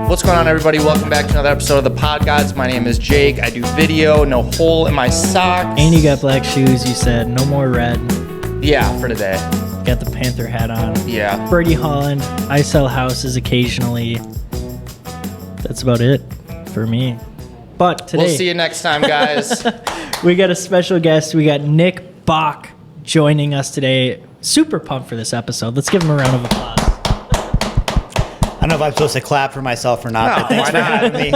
What's going on, everybody? Welcome back to another episode of the Pod Gods. My name is Jake. I do video, no hole in my socks. And you got black shoes, you said. No more red. Yeah, for today. Got the Panther hat on. Yeah. Brady Holland. I sell houses occasionally. That's about it for me. But today... We'll see you next time, guys. We got a special guest. We got Nick Bock joining us today. Super pumped for this episode. Let's give him a round of applause. I don't know if I'm supposed to clap for myself or not, but thanks for having me.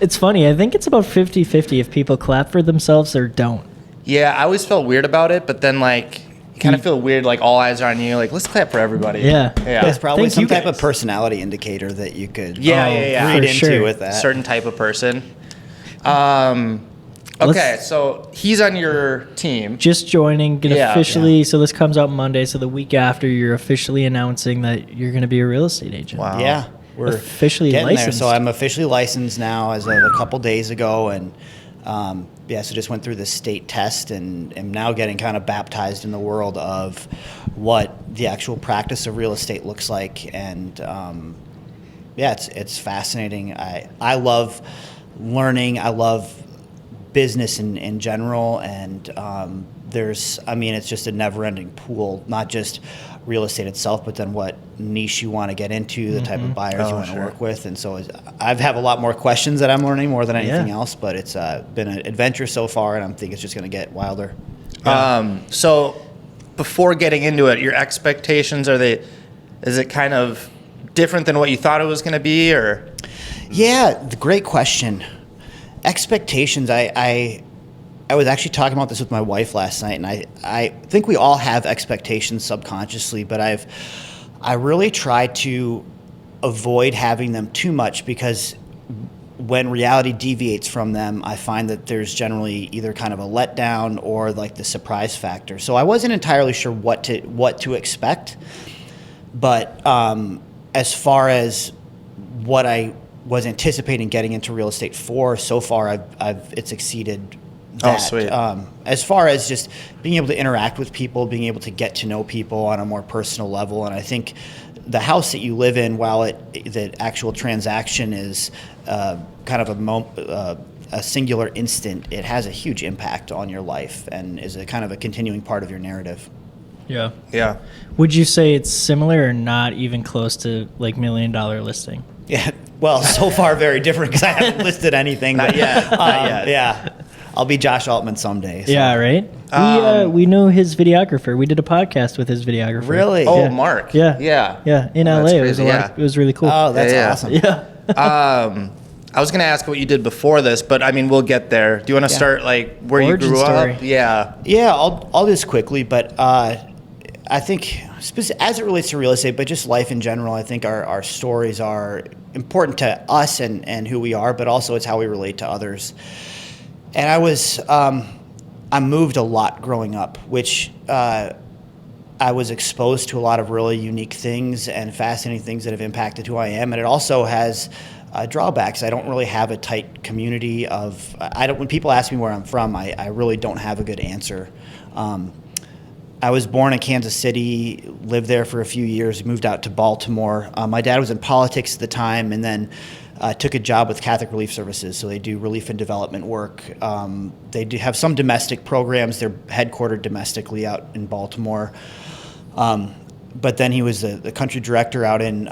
It's funny. I think it's about 50-50 if people clap for themselves or don't. Yeah, I always felt weird about it, but then, like, you kind of feel weird, like, all eyes are on you. Like, let's clap for everybody. Yeah. There's probably Thank some you type guys. of personality indicator that you could Yeah. read For into sure. with that. Certain type of person. Okay, so he's on your team. Just joining, Yeah. officially. So this comes out Monday. So the week after, you're officially announcing that you're going to be a real estate agent. Wow. Yeah. We're Officially getting licensed. there. So I'm officially licensed now as of a couple days ago. And so just went through the state test and am now getting kind of baptized in the world of what the actual practice of real estate looks like. And it's fascinating. I love learning. I love business in general, and it's just a never-ending pool, not just real estate itself, but then what niche you want to get into, the type of buyers you want to work with. And so I have a lot more questions that I'm learning more than anything else, but it's been an adventure so far, and I think it's just going to get wilder. So before getting into it, your expectations, is it kind of different than what you thought it was going to be, or? Yeah, great question. Expectations, I was actually talking about this with my wife last night, and I think we all have expectations subconsciously, but I really try to avoid having them too much, because when reality deviates from them, I find that there's generally either kind of a letdown or like the surprise factor. So I wasn't entirely sure what to expect, but as far as what I was anticipating getting into real estate for, so far it's exceeded that. Oh, sweet. As far as just being able to interact with people, being able to get to know people on a more personal level, and I think the house that you live in, while the actual transaction is kind of a singular instant, it has a huge impact on your life and is a kind of a continuing part of your narrative. Yeah. Yeah. Would you say it's similar or not even close to like $1 Million Listing? Yeah. Well, so far very different, because I haven't listed anything. Not yet. Not yet. Yeah. I'll be Josh Altman someday. So. Yeah, right? We know his videographer. We did a podcast with his videographer. Really? Oh, Yeah. Mark. Yeah. Yeah. Yeah, in Oh, LA. that's It was crazy, it was really cool. Oh, that's Yeah. awesome. Yeah. I was going to ask what you did before this, but I mean, we'll get there. Do you want to start like where Origin you grew story. up? Yeah. Yeah, I'll do this quickly, but I think as it relates to real estate, but just life in general, I think our stories are important to us and who we are, but also it's how we relate to others. And I moved a lot growing up, which I was exposed to a lot of really unique things and fascinating things that have impacted who I am. And it also has drawbacks. I don't really have a tight community of, when people ask me where I'm from, I really don't have a good answer. I was born in Kansas City, lived there for a few years, moved out to Baltimore. My dad was in politics at the time, and then took a job with Catholic Relief Services. So they do relief and development work. They do have some domestic programs. They're headquartered domestically out in Baltimore. But then he was the country director out in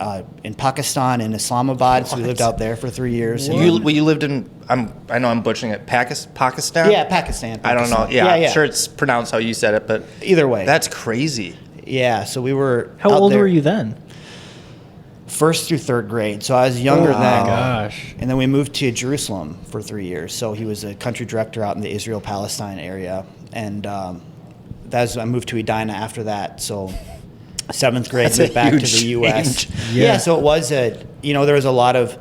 Pakistan, in Islamabad. So we lived out there for 3 years. And You lived in, I know I'm butchering it, Pakistan? yeah, Pakistan. I don't know. Yeah, I'm sure it's pronounced how you said it, but Either way. that's crazy. Yeah, so we were How out old there were you then? First through third grade. So I was younger Oh, then. my gosh. And then we moved to Jerusalem for 3 years. So he was a country director out in the Israel-Palestine area. And I moved to Edina after that. So 7th grade, That's a moved back to huge the U.S. change. Yeah, so it was there was a lot of,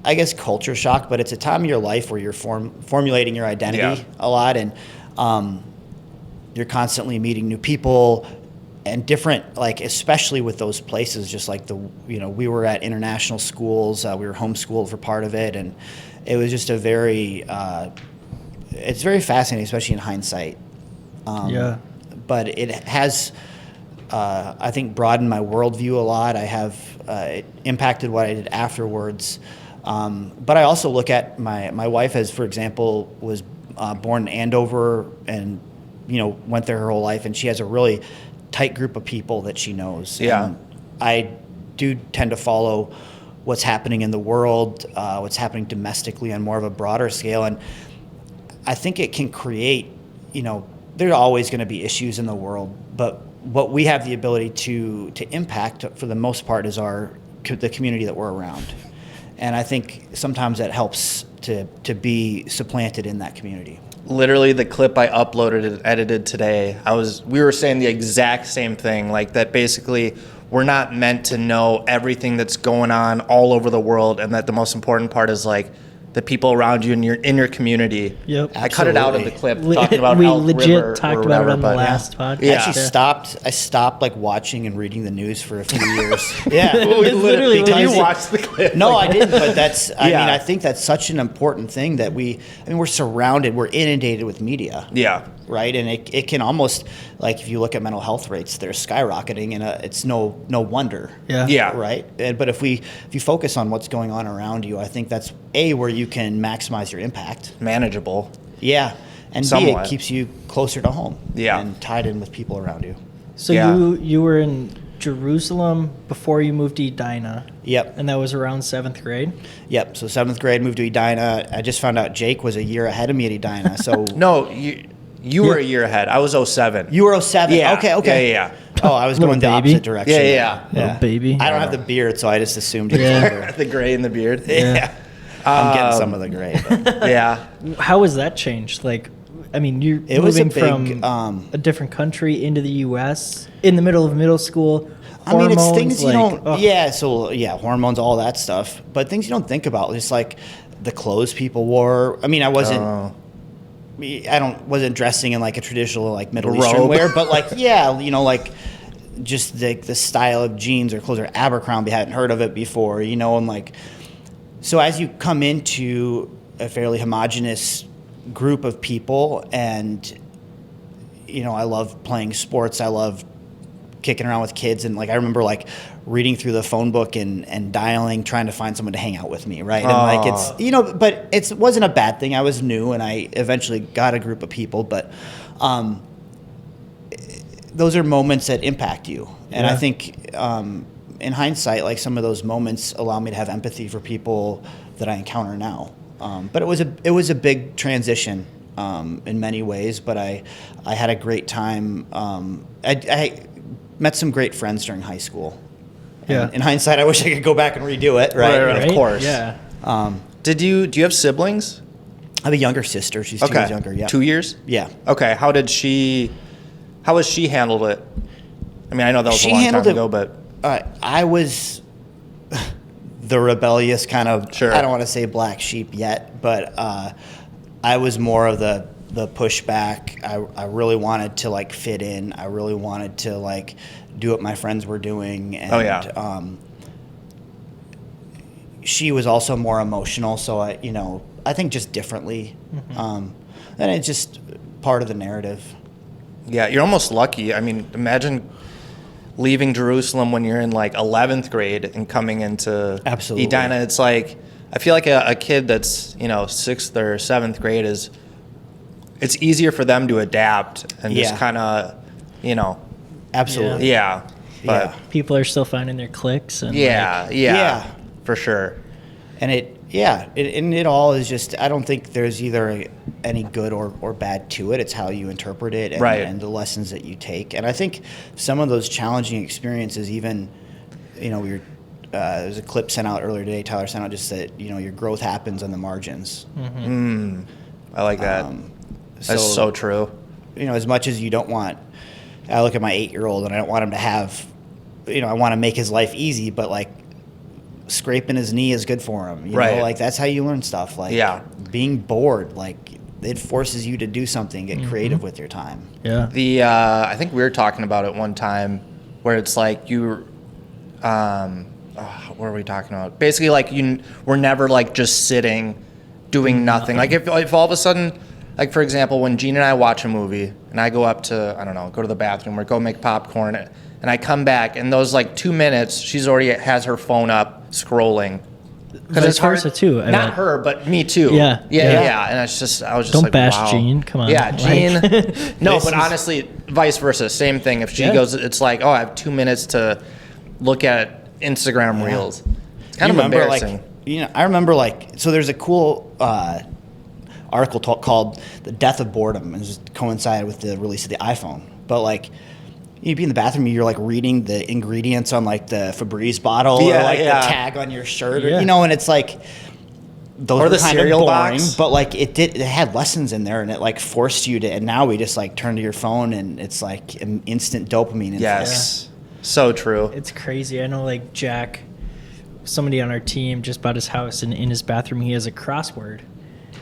I guess, culture shock, but it's a time of your life where you're formulating your identity a lot. And you're constantly meeting new people and different, like, especially with those places, just like we were at international schools, we were homeschooled for part of it, and it was just it's very fascinating, especially in hindsight. But it has I think broadened my worldview a lot. It impacted what I did afterwards. But I also look at my wife as, for example, was born in Andover and, went there her whole life, and she has a really tight group of people that she knows. Yeah. And I do tend to follow what's happening in the world, what's happening domestically on more of a broader scale. And I think it can create, there are always going to be issues in the world, but what we have the ability to impact for the most part is the community that we're around. And I think sometimes that helps to be supplanted in that community. Literally, the clip I uploaded and edited today, we were saying the exact same thing, like that basically we're not meant to know everything that's going on all over the world, and that the most important part is like the people around you and in your community. Yep. I cut it out of the clip We- talking about we Elk legit River talked or about it whatever, on the but last podcast. Yeah. I stopped like watching and reading the news for a few years. Yeah. Literally, Did you because- watch the clip? No, I didn't, but I Yeah. think that's such an important thing that we're inundated with media. Yeah. Right. And it can almost, like, if you look at mental health rates, they're skyrocketing, and it's no wonder. Yeah. Yeah. Right. But if you focus on what's going on around you, I think that's where you can maximize your impact. Manageable. Yeah. And Somewhat. it keeps you closer to home. Yeah. And tied in with people around you. So Yeah. you were in Jerusalem before you moved to Edina, Yep. and that was around 7th grade. Yep. So 7th grade, moved to Edina. I just found out Jake was a year ahead of me at Edina. So No, you were a year ahead. I was 07. you were 07. Yeah. Okay. Yeah. Oh, I was Little going the baby. opposite direction. Yeah. Little baby. I don't have the beard, so I just assumed he was Yeah. older. The gray in the beard. Yeah. I'm getting some of the gray. But. Yeah. How has that changed? Like, I mean, you're It was a moving big, from a different country into the U.S. in the middle of middle school. I mean, it's hormones, things you like, don't. oh. Yeah, so hormones, all that stuff. But things you don't think about, just like the clothes people wore. I mean, I wasn't. Oh. Wasn't dressing in like a traditional like Middle Robe. Eastern wear, but like like just the style of jeans or clothes or Abercrombie. Hadn't heard of it before, and like. So as you come into a fairly homogenous group of people, and I love playing sports. I love kicking around with kids, and like I remember like reading through the phone book and dialing, trying to find someone to hang out with me, right? And like it's but it wasn't a bad thing. I was new, and I eventually got a group of people, but those are moments that impact you, and I think in hindsight, like some of those moments allow me to have empathy for people that I encounter now. But it was a big transition in many ways, but I had a great time. I met some great friends during high school. Yeah. And in hindsight, I wish I could go back and redo it. Right. Right. Of course. Yeah. Do you have siblings? I have a younger sister. She's 2 years younger. Yeah. 2 years? Yeah. Okay. How has she handled it? I mean, I know that was She a long time handled it- ago, but I was the rebellious kind of. Sure. I don't want to say black sheep yet, but I was more of the pushback. I really wanted to like fit in. I really wanted to like do what my friends were doing. And, she was also more emotional, so I think just differently. And it's just part of the narrative. yeah, you're almost lucky. I mean, imagine leaving Jerusalem when you're in like 11th grade and coming into Absolutely. Edina. It's like, I feel like a kid that's 6th or 7th grade it's easier for them to adapt and just Yeah. kind of, Absolutely. yeah. But People are still finding their clicks. And yeah, Yeah. for sure. And it all is just, I don't think there's either any good or bad to it. It's how you interpret it and, Right. and the lessons that you take. And I think some of those challenging experiences, even, there's a clip sent out earlier today, Tyler sent out, just that, your growth happens on the margins. I like that. That's so true. As much as you don't want, I look at my 8-year-old and I don't want him to have, I want to make his life easy, but like, scraping his knee is good for him. You Right. know, like that's how you learn stuff. Like being bored, like it forces you to do something, get creative with your time. Yeah. I think we were talking about it one time where it's like what were we talking about? Basically, like we're never like just sitting, doing nothing. Like if all of a sudden, like for example, when Gene and I watch a movie and I go up to, I don't know, go to the bathroom or go make popcorn and and I come back, and those like 2 minutes, she's already has her phone up scrolling. Because Vice versa, too, I Not bet. her, but me too. Yeah. Yeah. And I was just Don't like, bash wow. Jean. Come on. Yeah, Jean. Like- No, but honestly, vice versa. Same thing. If she Yeah. goes, it's like, oh, I have 2 minutes to look at Instagram Reels. It's kind of embarrassing. I remember so there's a cool article called "The Death of Boredom," and it just coincided with the release of the iPhone. But like, you'd be in the bathroom, you're like reading the ingredients on like the Febreze bottle or like the tag on your shirt, or, and it's like those or were the kind of cereal boring, box. but like it had lessons in there, and it like forced you to. And now we just like turn to your phone, and it's like an instant dopamine. Influx. Yes, so true. It's crazy. I know, like, Jack, somebody on our team just bought his house, and in his bathroom he has a crossword.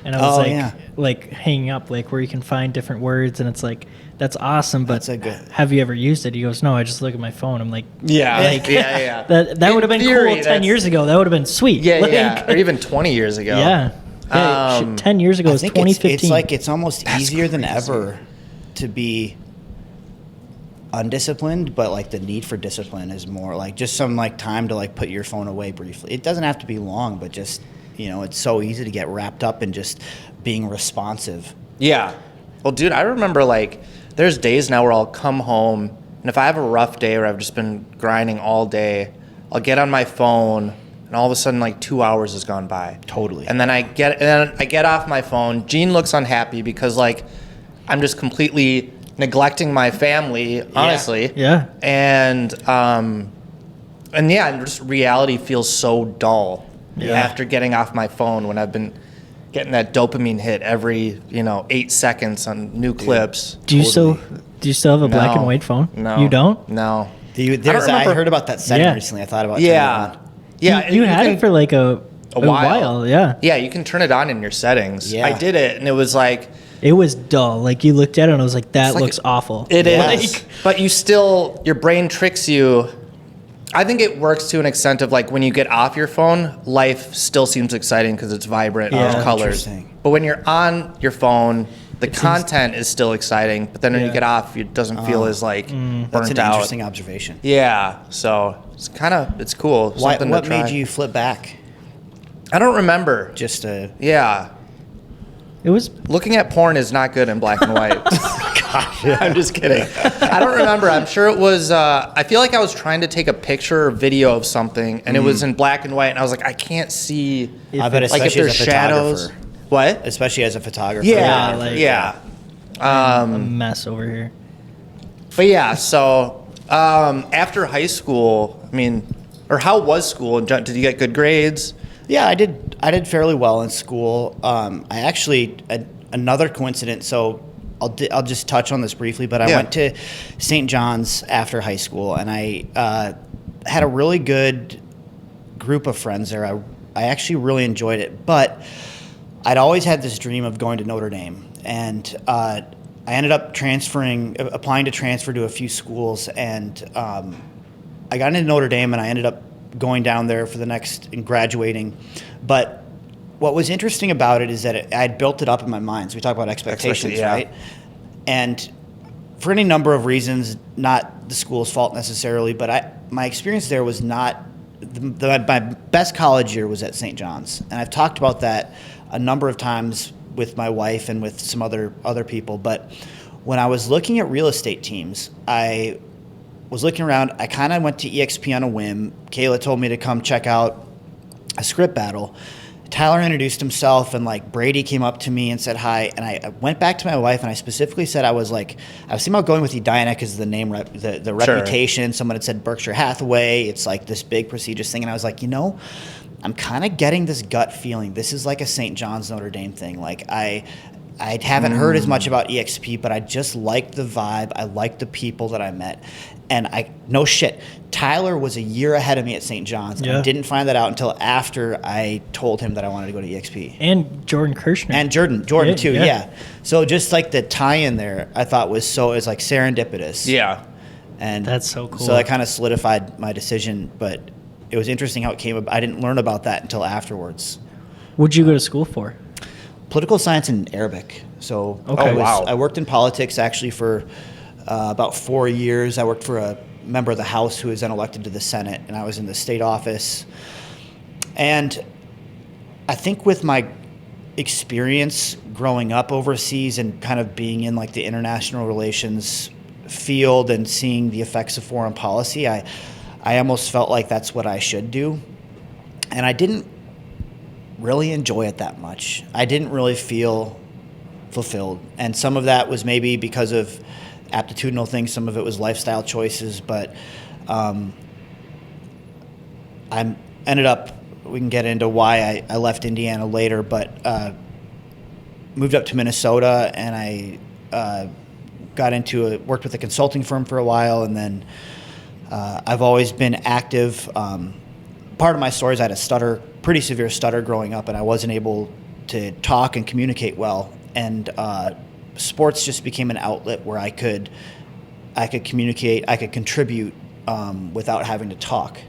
And I was like hanging up, like, where you can find different words, and it's like, that's awesome, but have you ever used it? He goes, no, I just look at my phone. I'm like, yeah. That would have been theory, cool 10 years ago. That would have been sweet. Yeah, or even 20 years ago. Yeah. Shit, 10 years ago was 2015. It's like it's almost easier than ever to be undisciplined, but like the need for discipline is more like just some like time to like put your phone away briefly. It doesn't have to be long, but just it's so easy to get wrapped up in just being responsive. Yeah. Well, dude, I remember like there's days now where I'll come home, and if I have a rough day or I've just been grinding all day, I'll get on my phone, and all of a sudden like 2 hours has gone by. Totally. And then I get off my phone. Jean looks unhappy because like I'm just completely neglecting my family, honestly. Yeah. And just reality feels so dull after getting off my phone when I've been getting that dopamine hit every 8 seconds on new clips. Do you still have a black and white phone? No. You don't? No. I heard about that setting recently. I thought about turning it on. Yeah. You had it for like a while. Yeah. Yeah, you can turn it on in your settings. Yeah. I did it, and it was like, it was dull. Like, you looked at it and I was like, that looks awful. It is. Like, But your brain tricks you. I think it works to an extent of like when you get off your phone, life still seems exciting because it's vibrant and there's colors. But when you're on your phone, the content is still exciting. But then when you get off, it doesn't feel as like burnt That's an out. interesting observation. Yeah. So it's cool. What to try. made you flip back? I don't remember. Yeah. it was Looking at porn is not good in black and white. I'm just kidding. I don't remember. I'm sure it was. I feel like I was trying to take a picture or video of something, and it was in black and white, and I was like, I can't see. I bet Like if especially there's as a shadows. photographer. What? Especially as a photographer. Yeah. a mess over here. But yeah. So after high school, how was school? Did you get good grades? Yeah, I did fairly well in school. I actually another coincidence. So I'll just touch on this briefly, but I went to St. John's after high school, and I had a really good group of friends there. I actually really enjoyed it, but I'd always had this dream of going to Notre Dame, and I ended up applying to transfer to a few schools, and I got into Notre Dame, and I ended up going down there for the next and graduating. But what was interesting about it is that I'd built it up in my mind. So we talk about expectations, right? And for any number of reasons, not the school's fault necessarily, but my experience there was not my best college year was at St. John's, and I've talked about that a number of times with my wife and with some other people. But when I was looking at real estate teams, I was looking around. I kind of went to EXP on a whim. Kayla told me to come check out a script battle. Tyler introduced himself, and like Brady came up to me and said hi. And I went back to my wife, and I specifically said I was thinking about going with Edina because of the name, the reputation. Someone had said Berkshire Hathaway. It's like this big prestigious thing, and I was like, I'm kind of getting this gut feeling. This is like a St. John's Notre Dame thing. Like I haven't heard as much about EXP, but I just liked the vibe. I liked the people that I met. And no shit, Tyler was a year ahead of me at St. John's. And I didn't find that out until after I told him that I wanted to go to EXP. And Jordan Kirshner. And Jordan too, yeah. So just like the tie-in there, I thought was like serendipitous. Yeah. And that's so cool. So that kind of solidified my decision, but it was interesting how it came about. I didn't learn about that until afterwards. What'd you go to school for? Political science and Arabic. So okay. I worked in politics actually for about 4 years. I worked for member of the House who was then elected to the Senate, and I was in the state office. And I think with my experience growing up overseas and kind of being in like the international relations field and seeing the effects of foreign policy, I almost felt like that's what I should do. And I didn't really enjoy it that much. I didn't really feel fulfilled. And some of that was maybe because of aptitudinal things, some of it was lifestyle choices, but I ended up, we can get into why I left Indiana later, but moved up to Minnesota, and I worked with a consulting firm for a while, and then I've always been active. Part of my story is I had a pretty severe stutter growing up, and I wasn't able to talk and communicate well. And sports just became an outlet where I could communicate, I could contribute without having to talk.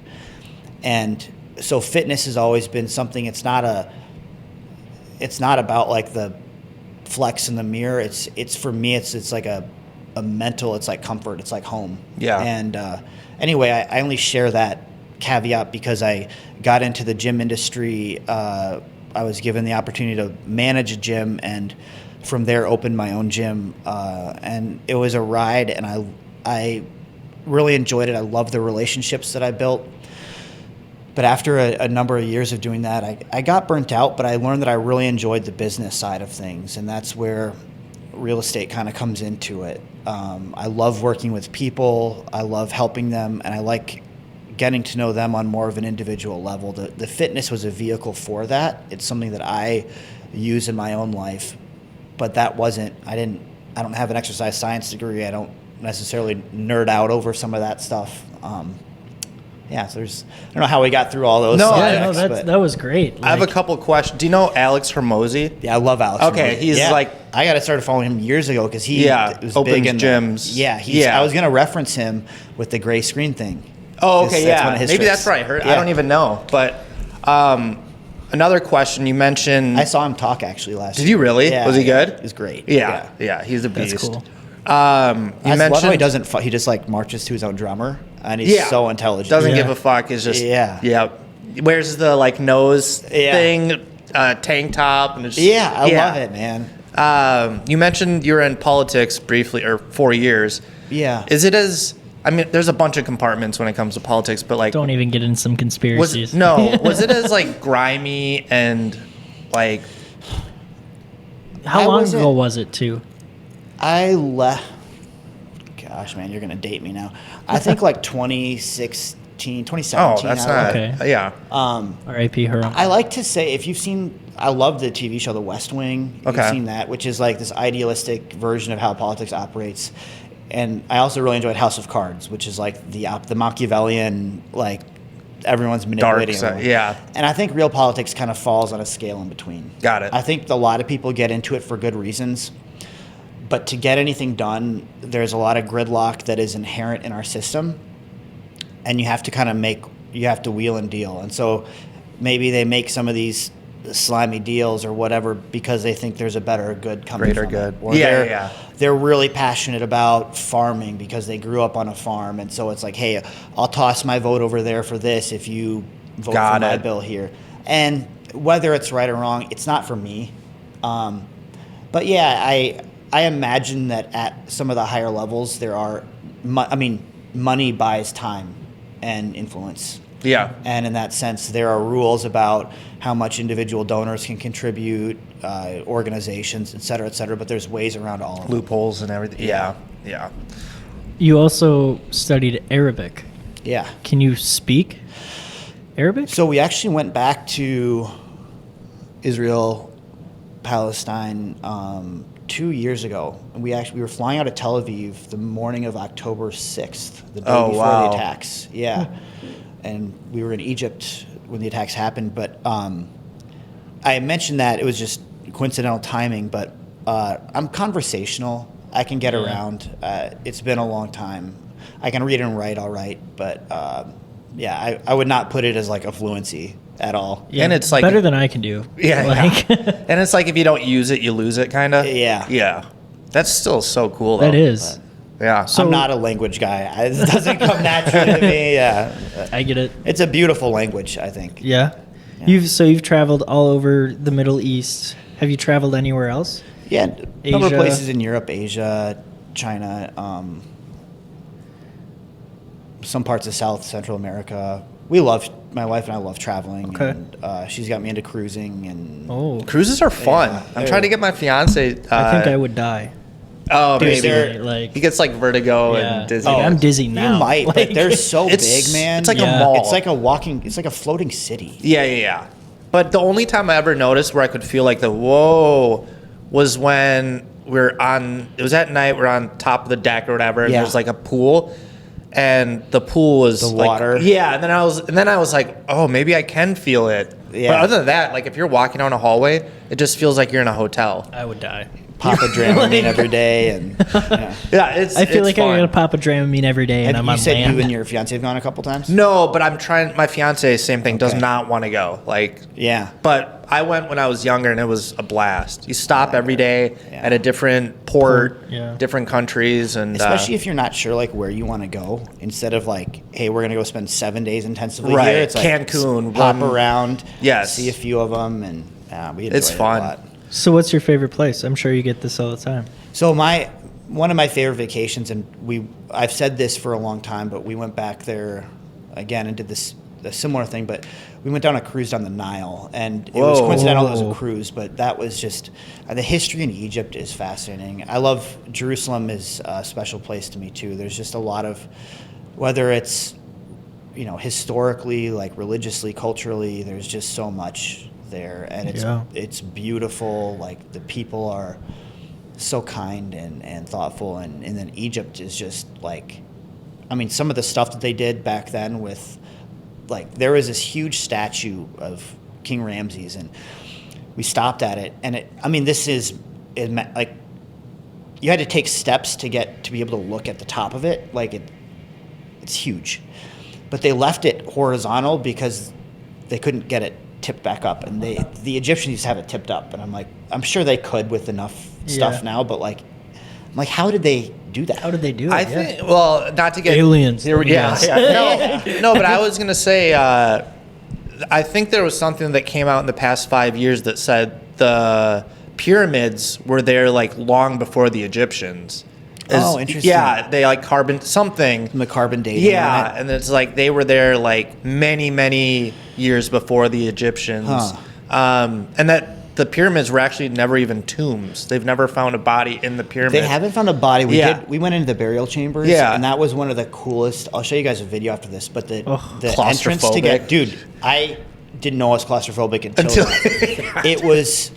And so fitness has always been something. It's not about like the flex in the mirror. It's for me. It's like a mental. It's like comfort. It's like home. Yeah. And anyway, I only share that caveat because I got into the gym industry. I was given the opportunity to manage a gym, and from there opened my own gym. And it was a ride, and I really enjoyed it. I love the relationships that I built. But after a number of years of doing that, I got burnt out, but I learned that I really enjoyed the business side of things, and that's where real estate kind of comes into it. I love working with people. I love helping them, and I like getting to know them on more of an individual level. The fitness was a vehicle for that. It's something that I use in my own life, but that wasn't, I don't have an exercise science degree. I don't necessarily nerd out over some of that stuff. So I don't know how we got through all those subjects. That was great. I have a couple questions. Do you know Alex Hormozy? Yeah, I love Alex. Okay, Hormozy. he's like, I got to start following him years ago because he was opens big in gyms. I was going to reference him with the gray screen thing. Oh, okay, That's one of his maybe tricks. that's what I heard. Yeah. I don't even know. But another question you mentioned. I saw him talk actually last year. Did you really? Yeah, Was he good? It was great. Yeah, he's a beast. That's cool. You mentioned he doesn't. He just like marches to his own drummer, and he's so intelligent. Doesn't give a fuck. Is just Wears the like nose thing, tank top, and I love it, man. You mentioned you were in politics briefly, or 4 years. Yeah. Is it as? I mean, there's a bunch of compartments when it comes to politics, but like, don't even get in some conspiracies. Was it as like grimy and like? How long ago was it too? I left. Gosh, man, you're gonna date me now. I think like 2017. Oh, that's not. Okay. Yeah. R.I.P. her. I like to say, if you've seen, I love the TV show The West Wing. Okay. You've seen that, which is like this idealistic version of how politics operates. And I also really enjoyed House of Cards, which is like the Machiavellian, like everyone's manipulating. Dark side, yeah. And I think real politics kind of falls on a scale in between. Got it. I think a lot of people get into it for good reasons. But to get anything done, there's a lot of gridlock that is inherent in our system. And you have to kind of you have to wheel and deal. And so maybe they make some of these slimy deals or whatever because they think there's a better good coming Greater from good. it. Or Yeah. They're really passionate about farming because they grew up on a farm. And so it's like, hey, I'll toss my vote over there for this if you vote for my bill here. And whether it's right or wrong, it's not for me. But yeah, I imagine that at some of the higher levels, there are, money buys time and influence. Yeah. And in that sense, there are rules about how much individual donors can contribute, organizations, et cetera, but there's ways around all of it. Loopholes and everything. Yeah. You also studied Arabic. Yeah. Can you speak Arabic? So we actually went back to Israel, Palestine, 2 years ago. And we were flying out of Tel Aviv the morning of October 6th, the day before the attacks. Yeah. And we were in Egypt when the attacks happened. But I mentioned that it was just coincidental timing, but I'm conversational. I can get around. It's been a long time. I can read and write all right, but I would not put it as like a fluency at all. Yeah, and it's like better than I can do. Yeah. And it's like if you don't use it, you lose it, kind of. Yeah. Yeah. That's still so cool, though. That is. Yeah. So- I'm not a language guy. It doesn't come naturally to me. Yeah. I get it. It's a beautiful language, I think. Yeah. Yeah. You've traveled all over the Middle East. Have you traveled anywhere else? Yeah, a number of Asia. places in Europe, Asia, China, some parts of South Central America. My wife and I love traveling. Okay. And, she's got me into cruising and Oh, Cruises are fun. Yeah. I'm trying to get my fiance. I think I would die. Oh, Dude, maybe. they're- Like, He gets like vertigo yeah. and dizzy. Dude, I'm dizzy you now. might, Like- but they're so It's- big, man. it's like a Yeah. mall. It's like a floating city. Yeah. But the only time I ever noticed where I could feel like the whoa was when it was at night, we're on top of the deck or whatever, and Yeah. there's like a pool, and the pool was The like, water. yeah, and then I was like, oh, maybe I can feel it. Yeah. But other than that, like if you're walking down a hallway, it just feels like you're in a hotel. I would die. Pop a Dramamine every day, and yeah. Yeah, I feel like fun. I gotta pop a Dramamine every day, and Have I'm you on said land. you and your fiance have gone a couple times? No, but I'm trying. My fiance, same thing, does Okay. not want to go. Like, Yeah. but I went when I was younger, and it was a blast. You stop every day Yeah. at a different port, yeah. different countries, and Especially if you're not sure like where you want to go, instead of like, hey, we're gonna go spend 7 days intensively Right. here. It's like Cancun, pop one- around, Yes. see a few of them, and we enjoyed It's it fun. a lot. So, what's your favorite place? I'm sure you get this all the time. So one of my favorite vacations, and I've said this for a long time, but we went back there again and did a similar thing, but we went down a cruise down the Nile, and it was Whoa. coincidental it was a cruise, but that was just the history in Egypt is fascinating. I love Jerusalem is a special place to me too. There's just a lot of, whether it's historically, like religiously, culturally, there's just so much there, and it's beautiful. Like the people are so kind and thoughtful, and then Egypt is just like, I mean, some of the stuff that they did back then with, like, there was this huge statue of King Ramses, and we stopped at it, and like, you had to take steps to be able to look at the top of it. Like it's huge, but they left it horizontal because they couldn't get it tipped back up, and the Egyptians used to have it tipped up, and I'm sure they could with enough stuff now, but like, I'm like, how did they do that? How did they do it? I think, well, not to get Aliens. Yeah, Yes. no, but I was gonna say, I think there was something that came out in the past 5 years that said the pyramids were there like long before the Egyptians. Oh, interesting. Yeah, they like carbon something. From the carbon dating. Yeah, on it. and it's like they were there like many years before the Egyptians, and that the pyramids were actually never even tombs. They've never found a body in the pyramid. They haven't found a body. Yeah. We went into the burial chambers, Yeah. and that was one of the coolest. I'll show you guys a video after this, but the entrance to Claustrophobic. dude, I didn't know I was claustrophobic until it was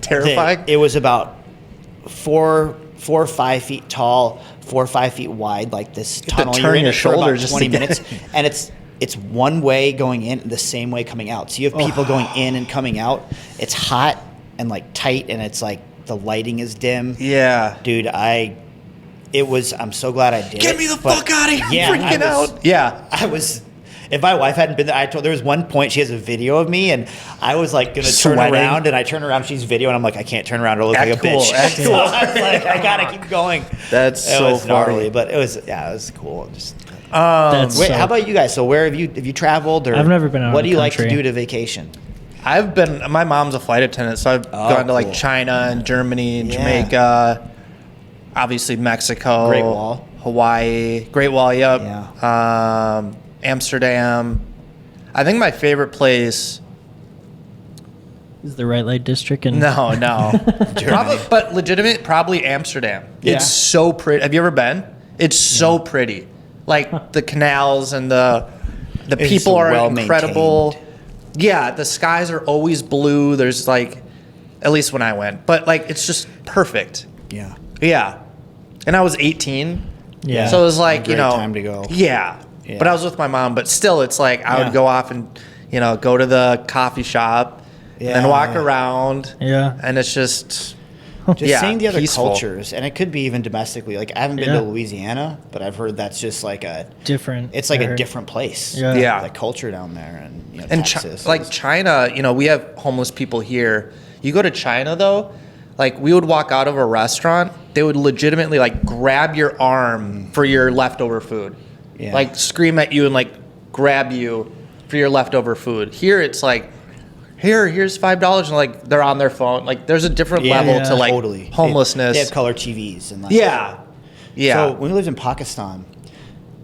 terrifying. It was about 4 or 5 feet tall, 4 or 5 feet wide, like this tunnel. turn You're in your it for about shoulder just 20 to get- minutes, and it's one way going in, the same way coming out. So you have people going in and coming out. It's hot and like tight, and it's like the lighting is dim. Yeah. Dude, I'm so glad I did it. Get me the fuck out of here! Yeah, I'm freaking out. Yeah. If my wife hadn't been there, there was one point she has a video of me, and I was like gonna turn Sweating. around, and I turn around, she's video, and I'm like, I can't turn around or look Act like a cool, bitch. act So cool. I was like, I gotta keep going. That's It so was gnarly, funny. but it was cool. Just That's wait, so- how about you guys? So where have you traveled, or I've never been out What of do the you like to country. do to vacation? My mom's a flight attendant, so I've gone to like cool. China and Germany and Yeah. Jamaica, obviously Mexico, Great Wall. Hawaii, Great Wall, yep. Yeah. Amsterdam. I think my favorite place. Is the red light district in No. Germany. But legitimate, probably Amsterdam. Yeah. It's so pretty. Have you ever been? It's so pretty. Like the canals and the It's people are well-maintained. incredible. Yeah, the skies are always blue. There's like, at least when I went, but like it's just perfect. Yeah. Yeah, and I was 18. Yeah. So it was like, Great time to go. Yeah. Yeah. But I was with my mom, but still it's like I Yeah. would go off and, go to the coffee shop and then Yeah. walk around. Yeah. And it's just Just seeing the other peaceful. cultures, and it could be even domestically. Like I haven't been Yeah. to Louisiana, but I've heard that's just like different. it's like I a heard. different place. Yeah. Yeah. The culture down there, and And Texas. like China, we have homeless people here. You go to China though, like we would walk out of a restaurant, they would legitimately like grab your arm for your leftover food. Yeah. Like scream at you and like grab you for your leftover food. Here it's like, here's $5, and like they're on their phone. Like there's a different level to like totally. homelessness. They have color TVs and like Yeah. So when we lived in Pakistan,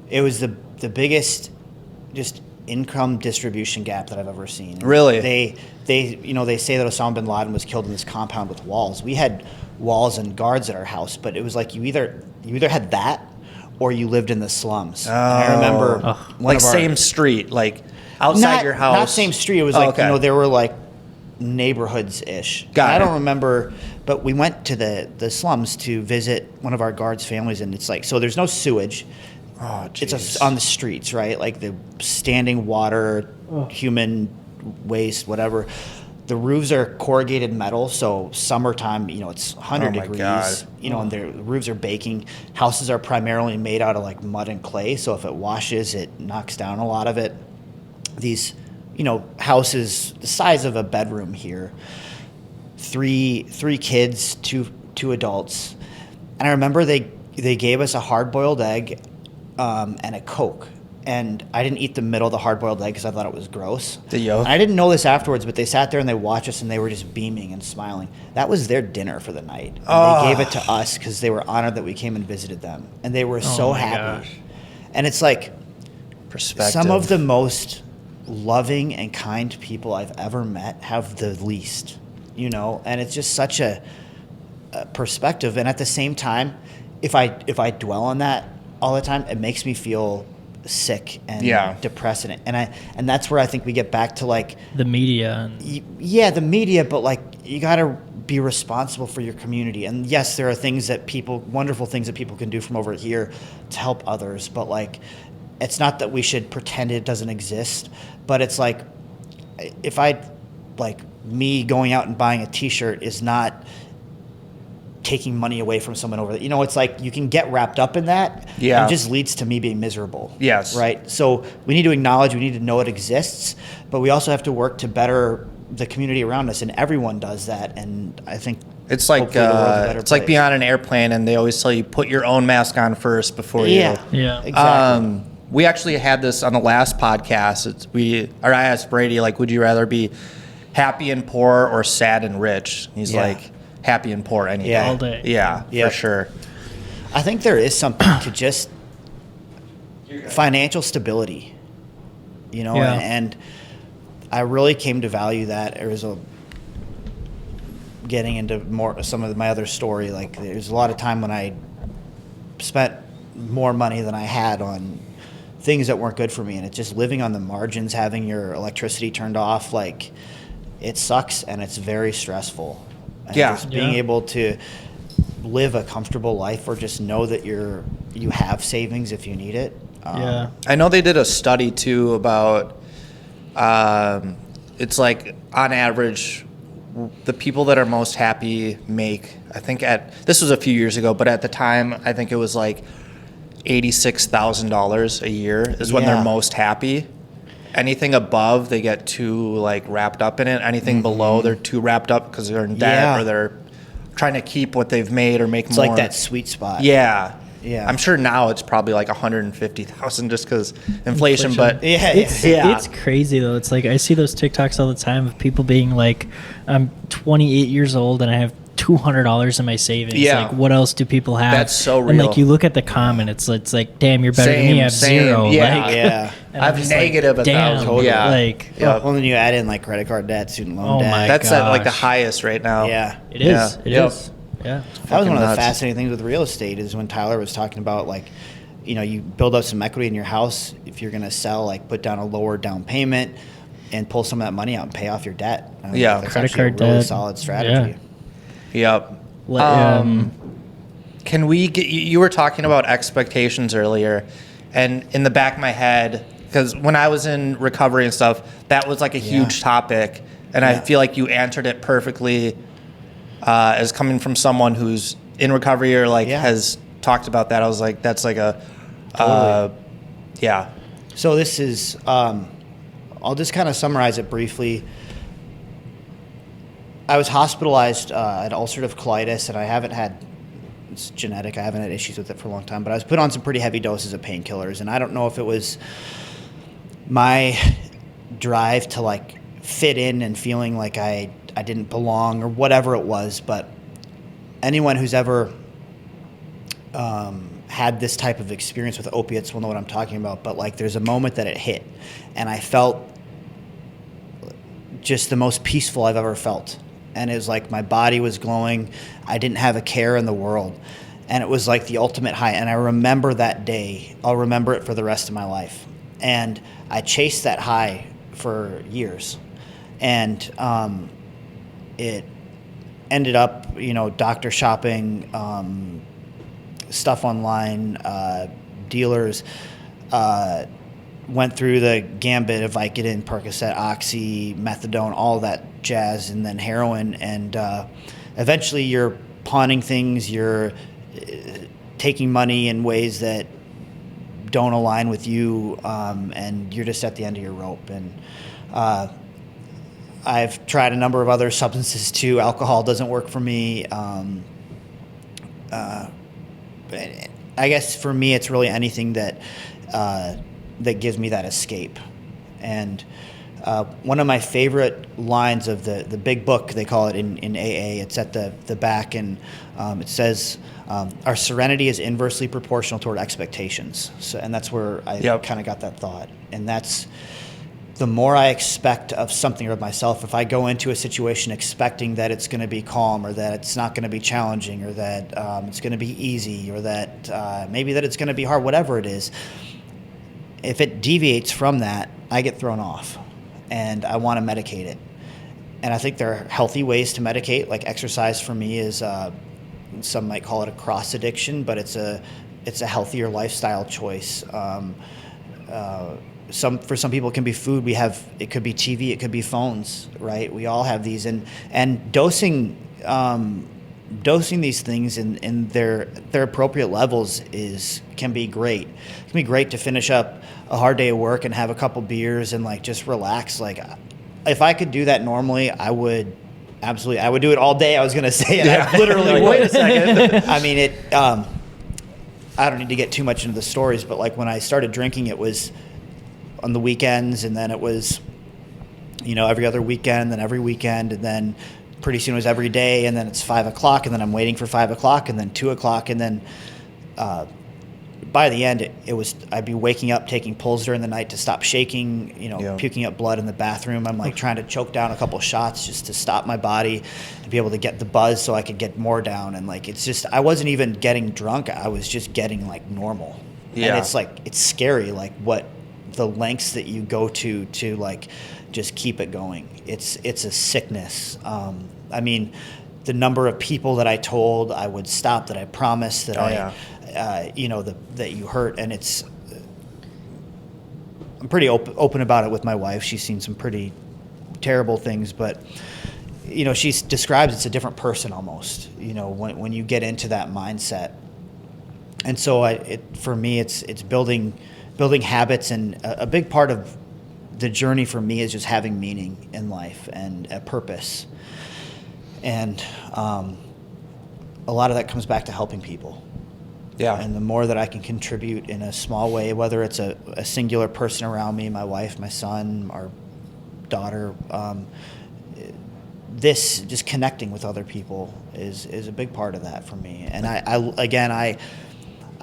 it was the biggest just income distribution gap that I've ever seen. Really? They say that Osama bin Laden was killed in this compound with walls. We had walls and guards at our house, but it was like you either had that or you lived in the slums. And I remember like same street, like outside your house. Not same street. It was like there were like neighborhoods ish. I don't remember, but we went to the slums to visit one of our guards' families, and it's like, so there's no sewage. Oh, geez. It's on the streets, right? Like the standing water, human waste, whatever. The roofs are corrugated metal, so summertime, it's 100 degrees, God. And the roofs are baking. Houses are primarily made out of like mud and clay, so if it washes, it knocks down a lot of it. These, houses the size of a bedroom here, three kids, two adults, and I remember they gave us a hard-boiled egg and a Coke. And I didn't eat the middle of the hard-boiled egg because I thought it was gross. The yolk? I didn't know this afterwards, but they sat there and they watched us and they were just beaming and smiling. That was their dinner for the night. And they gave it to us because they were honored that we came and visited them. And they were so happy. Gosh. And it's like Perspective. some of the most loving and kind people I've ever met have the least, And it's just such a perspective. And at the same time, if I dwell on that all the time, it makes me feel sick and depressed, and that's where I think we get back to like the media. The media, but like you got to be responsible for your community. And yes, there are wonderful things that people can do from over here to help others, but like it's not that we should pretend it doesn't exist. But it's like if me going out and buying a T-shirt is not taking money away from someone over there. It's like you can get wrapped up in that. Yeah. It just leads to me being miserable. Yes. Right? So we need to acknowledge, we need to know it exists, but we also have to work to better the community around us, and everyone does that. And I think it's like hopefully the world's a better like place. being on an airplane, and they always tell you put your own mask on first before you. Yeah. Exactly. We actually had this on the last podcast. I asked Brady, like, would you rather be happy and poor or sad and rich? He's like, happy and poor any day. All day. Yeah, Yep. for sure. I think there is something to just financial stability, and I really came to value that. Getting into some of my other story, like there's a lot of time when I spent more money than I had on things that weren't good for me, and it's just living on the margins, having your electricity turned off, like it sucks and it's very stressful. And just being able to live a comfortable life, or just know that you have savings if you need it. I know they did a study too about it's like on average the people that are most happy make, I think this was a few years ago, but at the time I think it was like $86,000 a year is when they're most happy. Anything above, they get too like wrapped up in it. Anything below, they're too wrapped up because they're in debt or they're trying to keep what they've made or make more. It's like that sweet spot. Yeah. Yeah. I'm sure now it's probably like 150,000 just because inflation. But It's crazy though. It's like I see those TikToks all the time of people being like, I'm 28 years old and I have $200 in my savings. Yeah. Like, what else do people have? That's so real. And like, you look at the comment, it's like, damn, you're better than me. I have zero. Yeah. Like, Yeah. I have negative like, damn, 1,000. Yeah. Like, Well, then you add in like credit card debt, student loan debt. my That's at like the gosh. highest right now. Yeah. it is. Yeah. It Yep. is. Yeah. That was one of the nuts. fascinating things with real estate is when Tyler was talking about like, you build up some equity in your house. If you're going to sell, like put down a lower down payment and pull some of that money out and pay off your debt. I think Yeah. that's Credit actually card a really debt. solid strategy. Yep. Let- Can we get, you were talking about expectations earlier, and in the back of my head, because when I was in recovery and stuff, that was like a huge topic, and I feel like you answered it perfectly as coming from someone who's in recovery or like has talked about that. I was like, that's like a, So this is, I'll just kind of summarize it briefly. I was hospitalized. I had ulcerative colitis, and I haven't had. It's genetic. I haven't had issues with it for a long time, but I was put on some pretty heavy doses of painkillers, and I don't know if it was my drive to like fit in and feeling like I didn't belong or whatever it was, but anyone who's ever had this type of experience with opiates will know what I'm talking about. But like, there's a moment that it hit, and I felt just the most peaceful I've ever felt. And it was like my body was glowing. I didn't have a care in the world. And it was like the ultimate high. And I remember that day. I'll remember it for the rest of my life. And I chased that high for years. And it ended up, doctor shopping, stuff online, dealers, went through the gambit of Vicodin, Percocet, Oxy, methadone, all that jazz, and then heroin. And eventually you're pawning things, you're taking money in ways that don't align with you, and you're just at the end of your rope. And I've tried a number of other substances too. Alcohol doesn't work for me. I guess for me, it's really anything that gives me that escape. And one of my favorite lines of the big book, they call it in AA, it's at the back, and it says, our serenity is inversely proportional toward expectations. So, and that's where I kind of got that thought. And that's the more I expect of something or of myself, if I go into a situation expecting that it's going to be calm, or that it's not going to be challenging, or that it's going to be easy, or that maybe that it's going to be hard, whatever it is, if it deviates from that, I get thrown off, and I want to medicate it. And I think there are healthy ways to medicate. Like exercise for me is, some might call it a cross addiction, but it's a healthier lifestyle choice. For some people it can be food. It could be TV, it could be phones, right? We all have these, and dosing these things in their appropriate levels can be great. It can be great to finish up a hard day of work and have a couple beers and like just relax. Like, if I could do that normally, I would absolutely. I would do it all day. I was going to say it. Yeah. I literally Like, would. wait a second. I mean, I don't need to get too much into the stories, but like when I started drinking, it was on the weekends, and then it was, every other weekend, then every weekend, and then pretty soon it was every day, and then it's 5 o'clock, and then I'm waiting for 5 o'clock, and then 2 o'clock, and then by the end, I'd be waking up, taking pulls during the night to stop shaking, puking up blood in the bathroom. I'm like trying to choke down a couple shots just to stop my body and be able to get the buzz so I could get more down. And like, it's just, I wasn't even getting drunk. I was just getting like normal. Yeah. And it's like, it's scary, like what the lengths that you go to like just keep it going. It's a sickness. I mean, the number of people that I told I would stop, that I promised, that that you hurt, and I'm pretty open about it with my wife. She's seen some pretty terrible things, but she describes it's a different person almost. When you get into that mindset, and so for me, it's building habits, and a big part of the journey for me is just having meaning in life and a purpose. And a lot of that comes back to helping people. Yeah. And the more that I can contribute in a small way, whether it's a singular person around me, my wife, my son, our daughter, this just connecting with other people is a big part of that for me. And I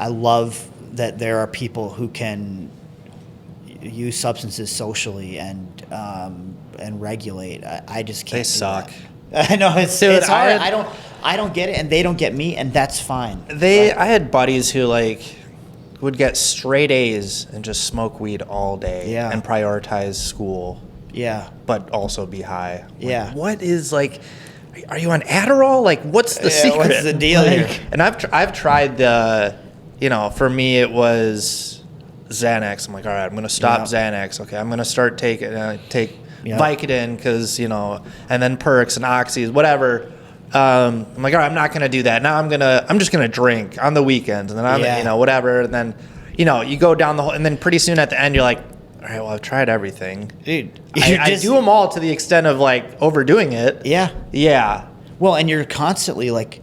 love that there are people who can use substances socially and regulate. I just can't. They suck. That. I know it's hard. I don't get it, and they don't get me, and that's fine. I had buddies who like would get straight A's and just smoke weed all day, and prioritize school. Yeah. But also be high. Yeah. Like, what is like? Are you on Adderall? Like, what's the secret? What's the deal here? And I've tried the, for me it was Xanax. I'm like, all right, I'm gonna stop Xanax. Okay, I'm gonna start take Vicodin because and then perks and oxys, whatever. I'm like, all right, I'm not gonna do that. Now I'm just gonna drink on the weekends, and then whatever. And then you go down the whole, and then pretty soon at the end you're like, all right, well, I've tried everything. Dude, I do them all to the extent of like overdoing it. Yeah. Yeah. Well, and you're constantly like,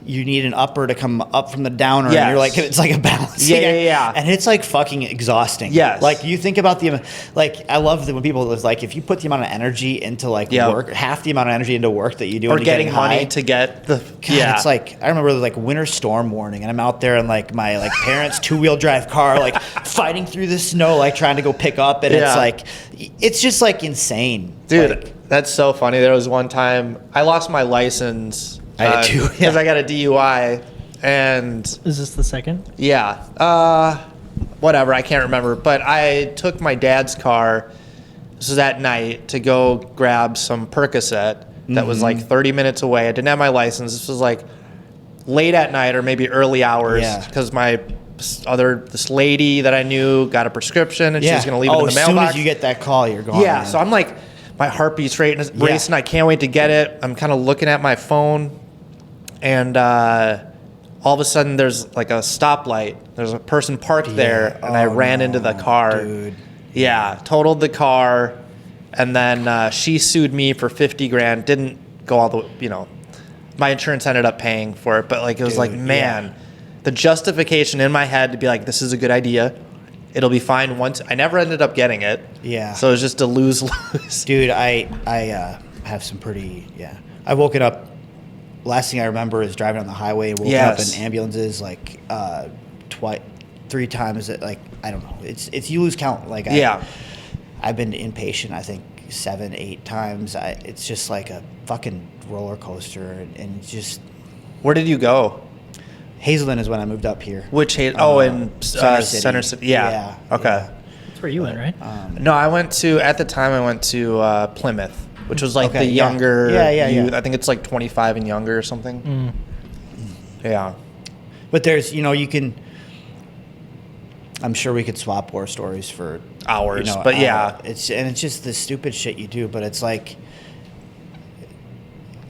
you need an upper to come up from the downer, Yes. and you're like, it's like a balance. Yeah. And it's like fucking exhausting. Yes. Like you think about I love when people was like, if you put the amount of energy into like work, half the amount of energy into work that you do, Or into getting money high, to get the, God, it's like, I remember like winter storm warning, and I'm out there in like my like parents' 2-wheel drive car, like fighting through the snow, like trying to go pick up. And it's like, it's just like insane. Dude, like, that's so funny. There was one time I lost my license. I did too, Because I got a DUI. And Is this the second? whatever, I can't remember. But I took my dad's car, this was at night, to go grab some Percocet that was like 30 minutes away. I didn't have my license. This was like late at night or maybe early hours because this lady that I knew got a prescription and she was going to leave it in the mailbox. As soon as you get that call, you're gone. Yeah, so I'm like, my heartbeat's racing. I can't wait to get it. I'm kind of looking at my phone, and all of a sudden there's like a stoplight. There's a person parked there, and I ran into the car. Dude. Yeah, totaled the car, and then she sued me for $50,000. Didn't go all the, my insurance ended up paying for it, but like it was the justification in my head to be like, this is a good idea. It'll be fine once. I never ended up getting it. Yeah. So it was just a lose-lose. Dude, I have some pretty, I woke it up. Last thing I remember is driving on the highway, woke up in ambulances like 3 times. Like, I don't know. It's you lose count. Like, I've been inpatient, I think 7, 8 times. It's just like a fucking roller coaster, and just. Where did you go? Hazelden is when I moved up here. Which in Center City. Yeah. Okay. Yeah. That's where you went, right? No, I went to Plymouth, which was like the younger. I think it's like 25 and younger or something. Yeah. But there's, you can. I'm sure we could swap war stories for hours, but it's just the stupid shit you do. But it's like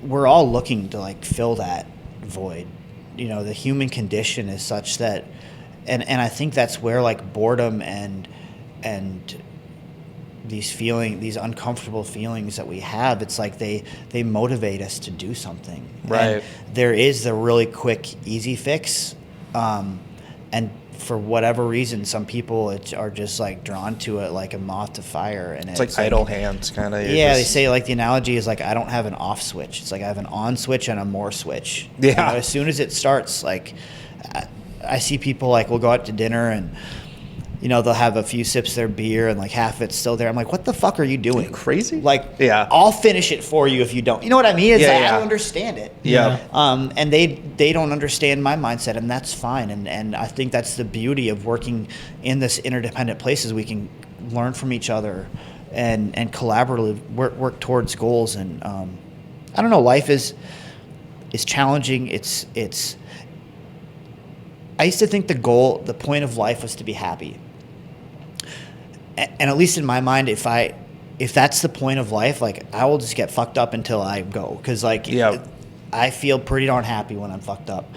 we're all looking to like fill that void. The human condition is such that, and I think that's where like boredom and these uncomfortable feelings that we have, it's like they motivate us to do something. Right. And there is the really quick, easy fix, and for whatever reason, some people are just like drawn to it like a moth to fire, and it's like idle hands, kind of. Yeah, they say like the analogy is like I don't have an off switch. It's like I have an on switch and a more switch. Yeah. As soon as it starts, like I see people like we'll go out to dinner and they'll have a few sips of their beer and like half of it's still there. I'm like, what the fuck are you doing? Are you crazy? Like, I'll finish it for you if you don't. You know what I mean? It's I don't understand it. Yeah. And they don't understand my mindset, and that's fine. And I think that's the beauty of working in this interdependent places. We can learn from each other and collaboratively work towards goals. And I don't know, life is challenging. It's I used to think the point of life was to be happy. And at least in my mind, if that's the point of life, like I will just get fucked up until I go, because like I feel pretty darn happy when I'm fucked up.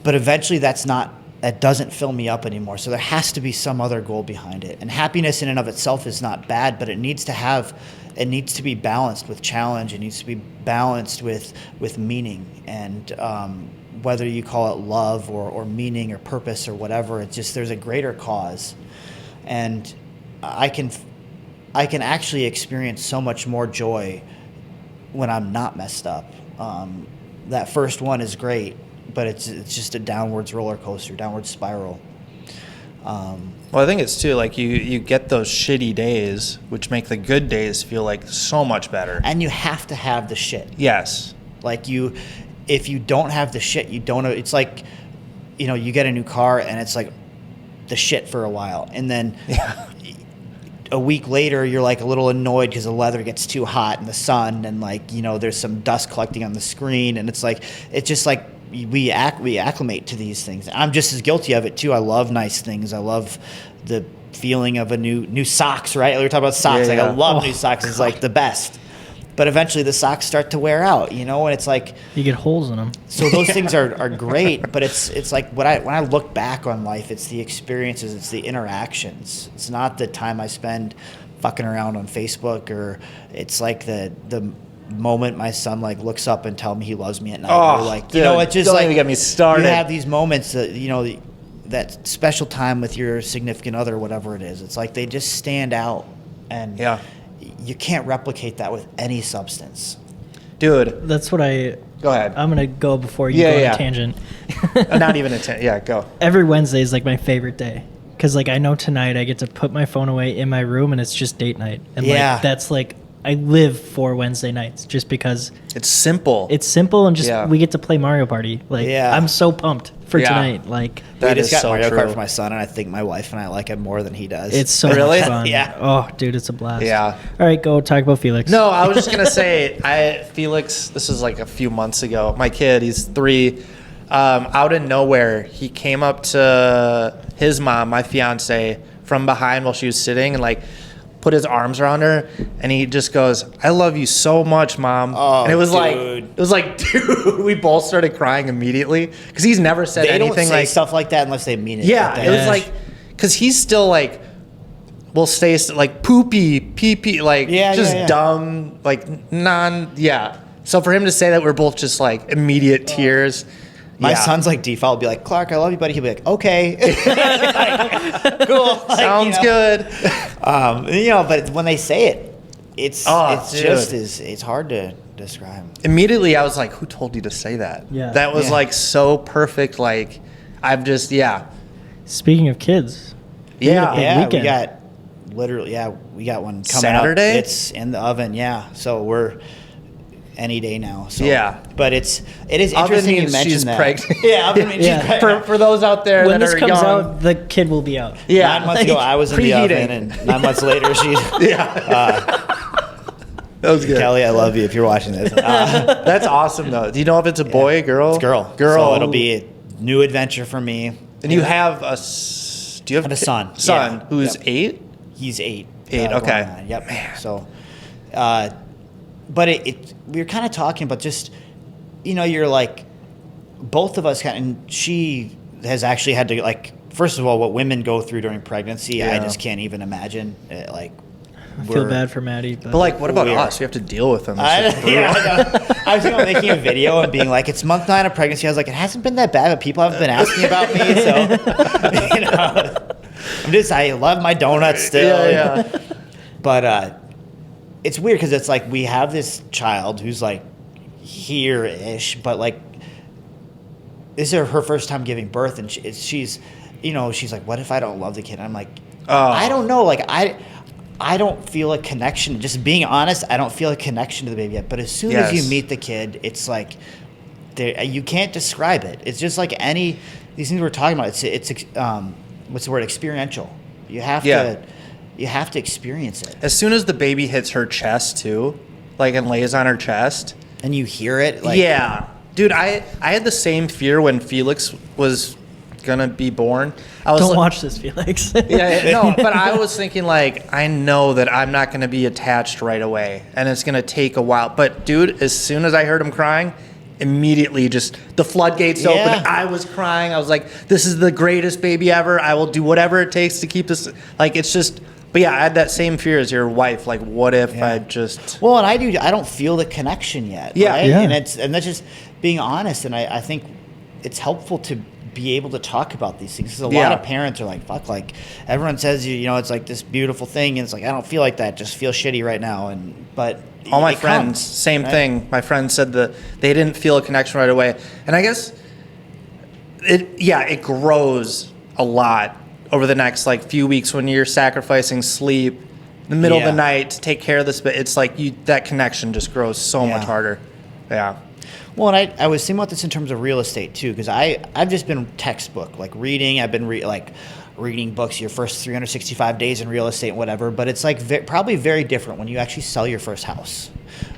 But eventually, that doesn't fill me up anymore. So there has to be some other goal behind it. And happiness in and of itself is not bad, but it needs to be balanced with challenge. It needs to be balanced with meaning, and whether you call it love or meaning or purpose or whatever, it's just there's a greater cause. And I can actually experience so much more joy when I'm not messed up. That first one is great, but it's just a downwards roller coaster, downward spiral. Well, I think it's too like you get those shitty days, which make the good days feel like so much better. And you have to have the shit. Yes. Like if you don't have the shit, you don't. It's like, you get a new car and it's like the shit for a while, and then a week later you're like a little annoyed because the leather gets too hot in the sun, and like there's some dust collecting on the screen, and it's just like we acclimate to these things. I'm just as guilty of it too. I love nice things. I love the feeling of a new socks. Right? We were talking about socks. I love new socks. It's like the best. but eventually the socks start to wear out, and it's like You get holes in them. so those things are great, but it's like when I look back on life, it's the experiences, it's the interactions. It's not the time I spend fucking around on Facebook, or it's like the moment my son like looks up and tell me he loves me at night. Oh, or like dude, it's just don't like even get me started. You have these moments that that special time with your significant other, whatever it is. It's like they just stand out, and you can't replicate that with any substance. Dude, That's what go ahead. I'm going to go before you go on a tangent. Not even a tangent. Yeah, go. Every Wednesday is like my favorite day. Because like I know tonight I get to put my phone away in my room and it's just date night. And like that's like, I live for Wednesday nights just because It's simple. it's simple and just we get to play Mario Party. Like I'm so pumped for tonight. Like That we just is got so Mario true. Kart for my son, and I think my wife and I like it more than he does. it's so Really? much fun. Yeah. Oh, dude, it's a blast. Yeah. All right, go talk about Felix. No, I was just gonna say, Felix. This was like a few months ago. My kid, he's 3. Out of nowhere, he came up to his mom, my fiance, from behind while she was sitting, and like put his arms around her, and he just goes, "I love you so much, Mom." Oh, and it was dude. dude, we both started crying immediately because he's never said they anything don't say like stuff like that unless they mean it. Yeah, Like it that. was like, because he's still like, will say like poopy, pee pee, like just dumb, like So for him to say that, we're both just like immediate tears. My son's like default will be like, Clark, I love you, buddy. He'll be like, okay. Like, cool. Like, Sounds good. But when they say it, it's dude. just it's hard to describe. Immediately, I was like, who told you to say that? Yeah. That was Yeah. like so perfect. Like, I've just, Speaking of kids, Yeah. Yeah, weekend. we got one coming Saturday? up. It's in the oven, so we're any day now. So Yeah. But it is Oven interesting you means mentioned she's that. pregnant. Yeah, oven means Yeah. she's pregnant. For those out there when that this are comes young. out, the kid will be out. Yeah. 9 months ago, I was in the Preheating. oven, and 9 months later, she. That was good. Kelly, I love you if you're watching this. That's awesome, though. Do you know if it's a boy, girl? It's girl. Girl. So it'll be a new adventure for me. And you have do you have And a son. Son, Yeah. who's Yep. 8? He's 8. 8, going okay. on. Yep. So, but we were kind of talking about just, you're like, both of us and she has actually had to, like, first of all, what women go through during pregnancy, I Yeah. just can't even imagine. I feel bad for Maddie. But like, what about Weird. us? We have to deal with them. I was making a video and being like, it's month 9 of pregnancy. I was like, it hasn't been that bad, but people haven't been asking about me. So, I love my donuts still. Yeah. But it's weird because it's like we have this child who's like here-ish, but like this is her first time giving birth, and she's like, what if I don't love the kid? And I'm like, I don't know. Like I don't feel a connection. Just being honest, I don't feel a connection to the baby yet. But as soon as you meet the kid, it's like you can't describe it. It's just like these things we're talking about. It's what's the word? Experiential. You have to experience it. As soon as the baby hits her chest too, like, and lays on her chest, And you hear it. Like, yeah, dude, I had the same fear when Felix was gonna be born. I was Don't like, watch this, Felix. no, but I was thinking, like, I know that I'm not gonna be attached right away, and it's gonna take a while. But dude, as soon as I heard him crying, immediately just the floodgates opened. I was crying. I was like, this is the greatest baby ever. I will do whatever it takes to keep this. Like, it's just. But yeah, I had that same fear as your wife. Like, what if I just? Well, and I don't feel the connection yet. Yeah. Right? Yeah. And that's just being honest. And I think it's helpful to be able to talk about these things. Because a lot of parents are like, fuck, like everyone says, it's like this beautiful thing. And it's like, I don't feel like that. Just feel shitty right now. But All my it friends, comes, same right? thing. My friends said that they didn't feel a connection right away. And I guess it grows a lot over the next like few weeks when you're sacrificing sleep in the middle of the night to take care of this. But it's like that connection just grows so much harder. Yeah. Well, and I was thinking about this in terms of real estate too, because I've just been textbook, like reading. I've been reading books, your first 365 days in real estate and whatever. But it's like probably very different when you actually sell your first house.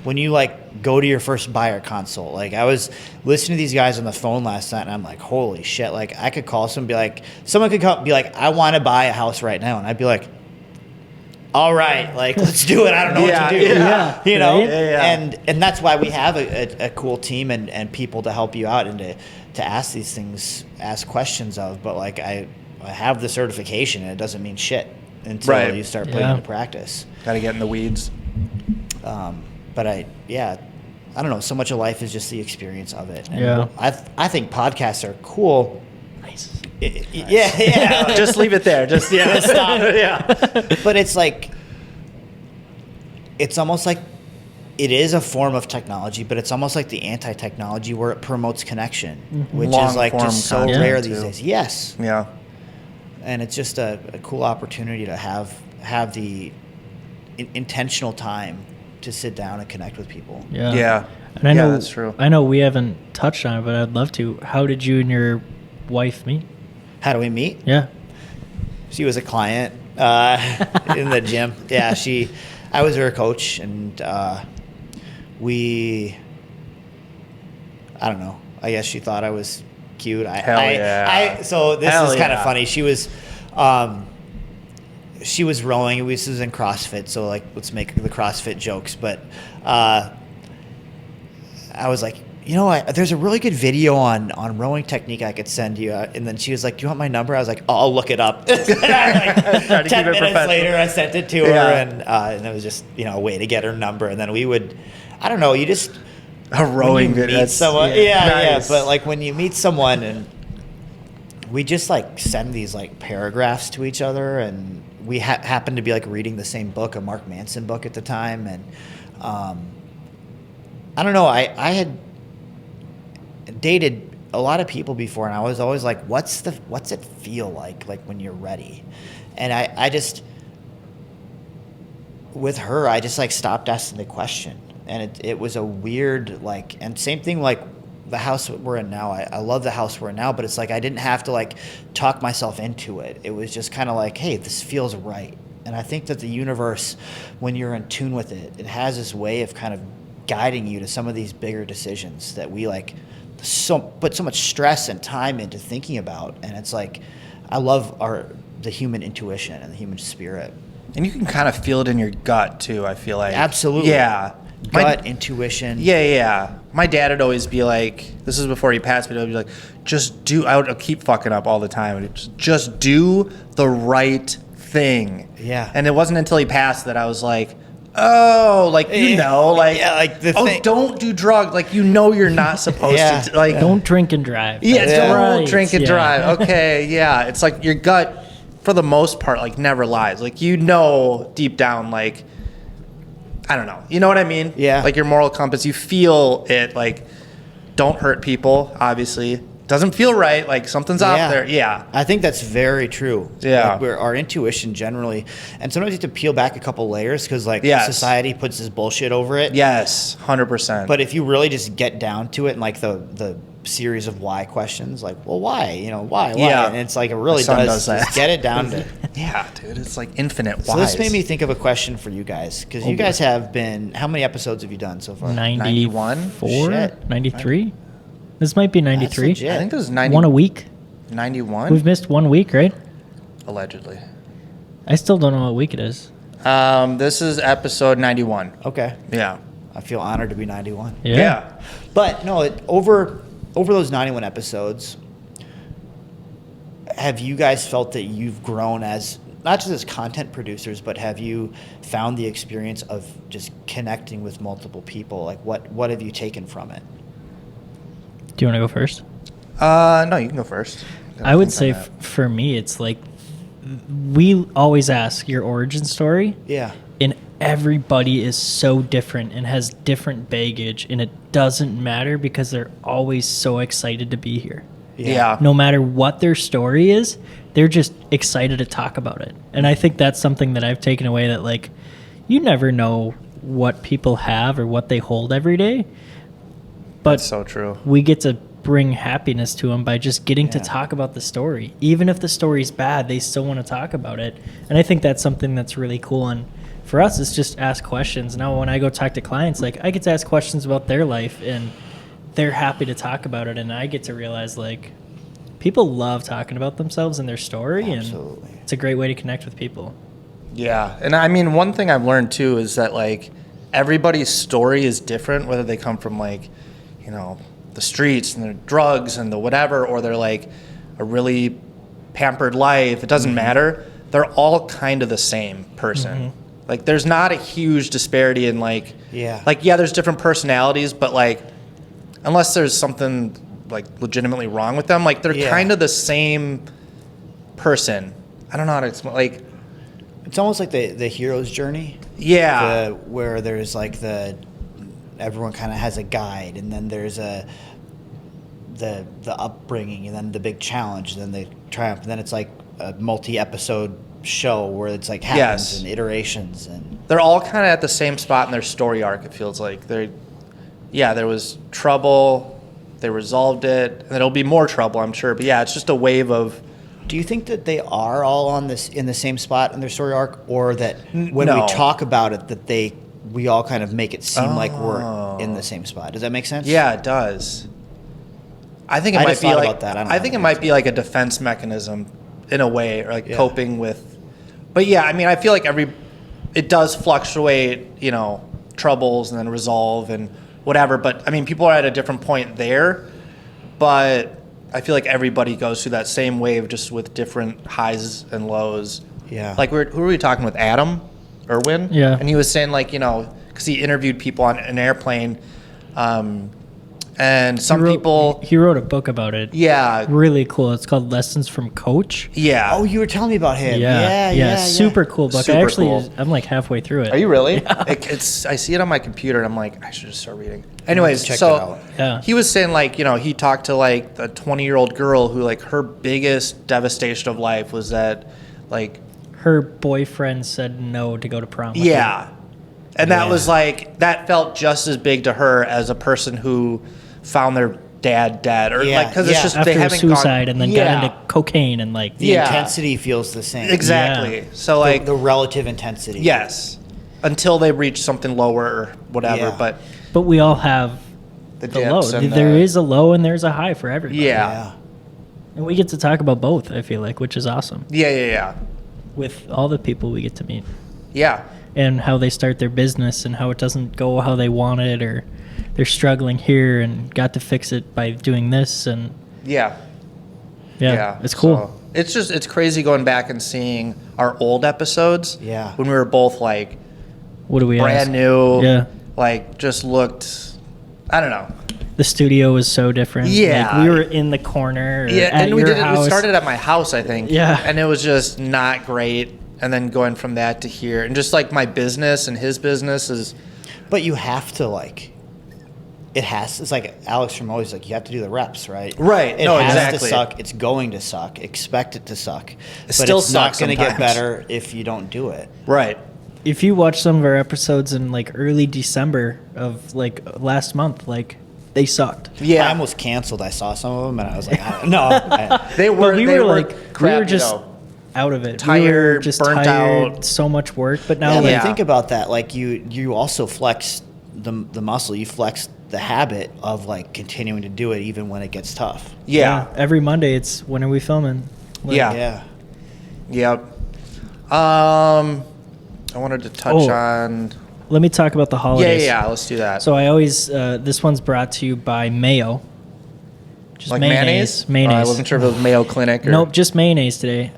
When you like go to your first buyer consult. Like I was listening to these guys on the phone last night, and I'm like, holy shit! Like I could call someone, and be like, someone could come, be like, I want to buy a house right now, and I'd be like, all right, like, let's do it. I don't know what to do. Yeah. You know, Right? and that's why we have a cool team and people to help you out and to ask these things, ask questions of. But like I have the certification, and it doesn't mean shit until you start putting it into practice. Got to get in the weeds. But I don't know. So much of life is just the experience of it. And I think podcasts are cool. Nice. Yeah. Just leave it there. Just stop. Yeah. But it's like, it's almost like it is a form of technology, but it's almost like the anti-technology where it promotes connection, which is like just so rare these days. Yes. Yeah. And it's just a cool opportunity to have the intentional time to sit down and connect with people. Yeah. And I know that's true. I know we haven't touched on it, but I'd love to. How did you and your wife meet? How do we meet? Yeah. She was a client in the gym. Yeah, I was her coach, and I don't know. I guess she thought I was cute. So this is kind of funny. She was rowing. This was in CrossFit, so like let's make the CrossFit jokes. But I was like, there's a really good video on rowing technique I could send you. And then she was like, do you want my number? I was like, I'll look it up. And like 10 minutes later, I sent it to her, and it was just, a way to get her number. And then we would, I don't know, you just... A rowing video. Meet someone, nice. But like when you meet someone, and we just like send these like paragraphs to each other, and we happened to be like reading the same book, a Mark Manson book at the time. And I don't know, I had dated a lot of people before, and I was always like, what's it feel like when you're ready? And I just, with her, I just like stopped asking the question, and it was a weird, like, and same thing like the house we're in now. I love the house we're in now, but it's like I didn't have to like talk myself into it. It was just kind of like, hey, this feels right. And I think that the universe, when you're in tune with it, it has this way of kind of guiding you to some of these bigger decisions that we like put so much stress and time into thinking about. And it's like, I love the human intuition and the human spirit. And you can kind of feel it in your gut too, I feel like. Absolutely. Yeah. Gut, intuition. Yeah. My dad would always be like, this is before he passed, but he would be like, I would keep fucking up all the time. Just do the right thing. Yeah. And it wasn't until he passed that I was like, oh, like, don't do drugs. Like, you're not supposed to. Like, don't drink and drive. Don't drink and drive. Okay, yeah. It's like your gut, for the most part, like, never lies. Like, deep down, like, I don't know. You know what I mean? Yeah. Like your moral compass, you feel it. Like, don't hurt people, obviously. Doesn't feel right. Like, something's out there. Yeah. I think that's very true. Yeah. Like our intuition generally, and sometimes you have to peel back a couple layers because, like, society puts this bullshit over it. Yes, 100%. But if you really just get down to it and, like, the series of why questions, like, well, why? Why? Yeah. And it's like, it really does just get it down to... Yeah, dude, it's like infinite whys. So this made me think of a question for you guys, because you guys have been... How many episodes have you done so far? 91? 4? 93? This might be 93. I think this is 90. One a week. 91? We've missed 1 week, right? Allegedly. I still don't know what week it is. This is episode 91. Okay. Yeah. I feel honored to be 91. Yeah. But no, over those 91 episodes, have you guys felt that you've grown as, not just as content producers, but have you found the experience of just connecting with multiple people? Like, what have you taken from it? Do you want to go first? No, you can go first. I would say for me, it's like, we always ask your origin story. Yeah. And everybody is so different and has different baggage, and it doesn't matter because they're always so excited to be here. Yeah. No matter what their story is, they're just excited to talk about it. And I think that's something that I've taken away, that, like, you never know what people have or what they hold every day. But that's so true. We get to bring happiness to them by just getting to talk about the story. Even if the story's bad, they still want to talk about it. And I think that's something that's really cool. And for us, it's just ask questions. Now, when I go talk to clients, like, I get to ask questions about their life, and they're happy to talk about it. And I get to realize, like, people love talking about themselves and their story. Absolutely. And it's a great way to connect with people. Yeah. And I mean, one thing I've learned too is that like everybody's story is different, whether they come from like, you know, the streets and the drugs and the whatever, or they're like a really pampered life. It doesn't matter. They're all kind of the same person. Like there's not a huge disparity in like, there's different personalities, but like, unless there's something like legitimately wrong with them, like they're kind of the same person. I don't know how to explain. Like, it's almost like the hero's journey. Yeah. Where there's like everyone kind of has a guide, and then there's the upbringing, and then the big challenge, and then the triumph, and then it's like a multi-episode show where it's like happens and iterations, and they're all kind of at the same spot in their story arc. It feels like there was trouble, they resolved it, and there'll be more trouble, I'm sure. But yeah, it's just a wave of. Do you think that they are all in the same spot in their story arc, or that when we talk about it, that we all kind of make it seem like we're in the same spot? Does that make sense? Yeah, it does. I think it might be like about that. I think it might be like a defense mechanism in a way, or like coping with. But yeah, I mean, I feel like it does fluctuate, you know, troubles and then resolve and whatever. But I mean, people are at a different point there, but I feel like everybody goes through that same wave, just with different highs and lows. Yeah. Like, who were we talking with? Adam Irwin? Yeah. And he was saying, like, you know, because he interviewed people on an airplane, and some people. He wrote a book about it. Yeah. Really cool. It's called Lessons from Coach. Yeah. Oh, you were telling me about him. Yeah. Super cool book. Super cool. I'm like halfway through it. Are you really? Yeah. I see it on my computer, and I'm like, I should just start reading. Anyways, check so it out. Yeah. he was saying, like, you know, he talked to like a 20-year-old girl who, like, her biggest devastation of life was that, like, her boyfriend said no to go to prom with yeah. her. And that was like, that felt just as big to her as a person who found their dad dead, or like, because it's just after they haven't suicide gone, and then got into cocaine and like The intensity feels the same. Exactly. Yeah. So like the relative intensity. yes, until they reach something lower or whatever. Yeah. But we all have the the low. dips and There is a low and there's a high for everybody. yeah. And we get to talk about both, I feel like, which is awesome. Yeah. With all the people we get to meet. Yeah. And how they start their business and how it doesn't go how they want it, or they're struggling here and got to fix it by doing this. And Yeah. it's cool. So it's crazy going back and seeing our old episodes. Yeah. When we were both like What do we brand ask? new. Yeah. Like just looked, I don't know. The studio was so different. Yeah. Like we were in the corner. Yeah, at and we your did it. house. We started at my house, I think. Yeah. And it was just not great. And then going from that to here, and just like my business and his business is. But you have to like. It's like Alex from always like, you have to do the reps, right? Right. It No, has exactly. to suck. It's going to suck. Expect it to suck. But still it's not sucks going to get sometimes. better if you don't do it. Right. If you watch some of our episodes in like early December of like last month, like they sucked. Yeah. I almost canceled. I saw some of them and I was like, no. They were. But we they were were like, crappy, we were just though. out of it. Tired, we were just burnt tired, out. so much work. But now, Yeah, like, but think about that. Like you also flex the muscle. You flex the habit of like continuing to do it even when it gets tough. Yeah. every Monday it's when are we filming? Like, Yeah. Yep. I wanted to touch on. Let me talk about the holidays. Yeah. Let's do that. So I always this one's brought to you by Mayo. Just like mayonnaise. Mayonnaise. I wasn't sure if it was Mayo Clinic or. Nope, just mayonnaise today.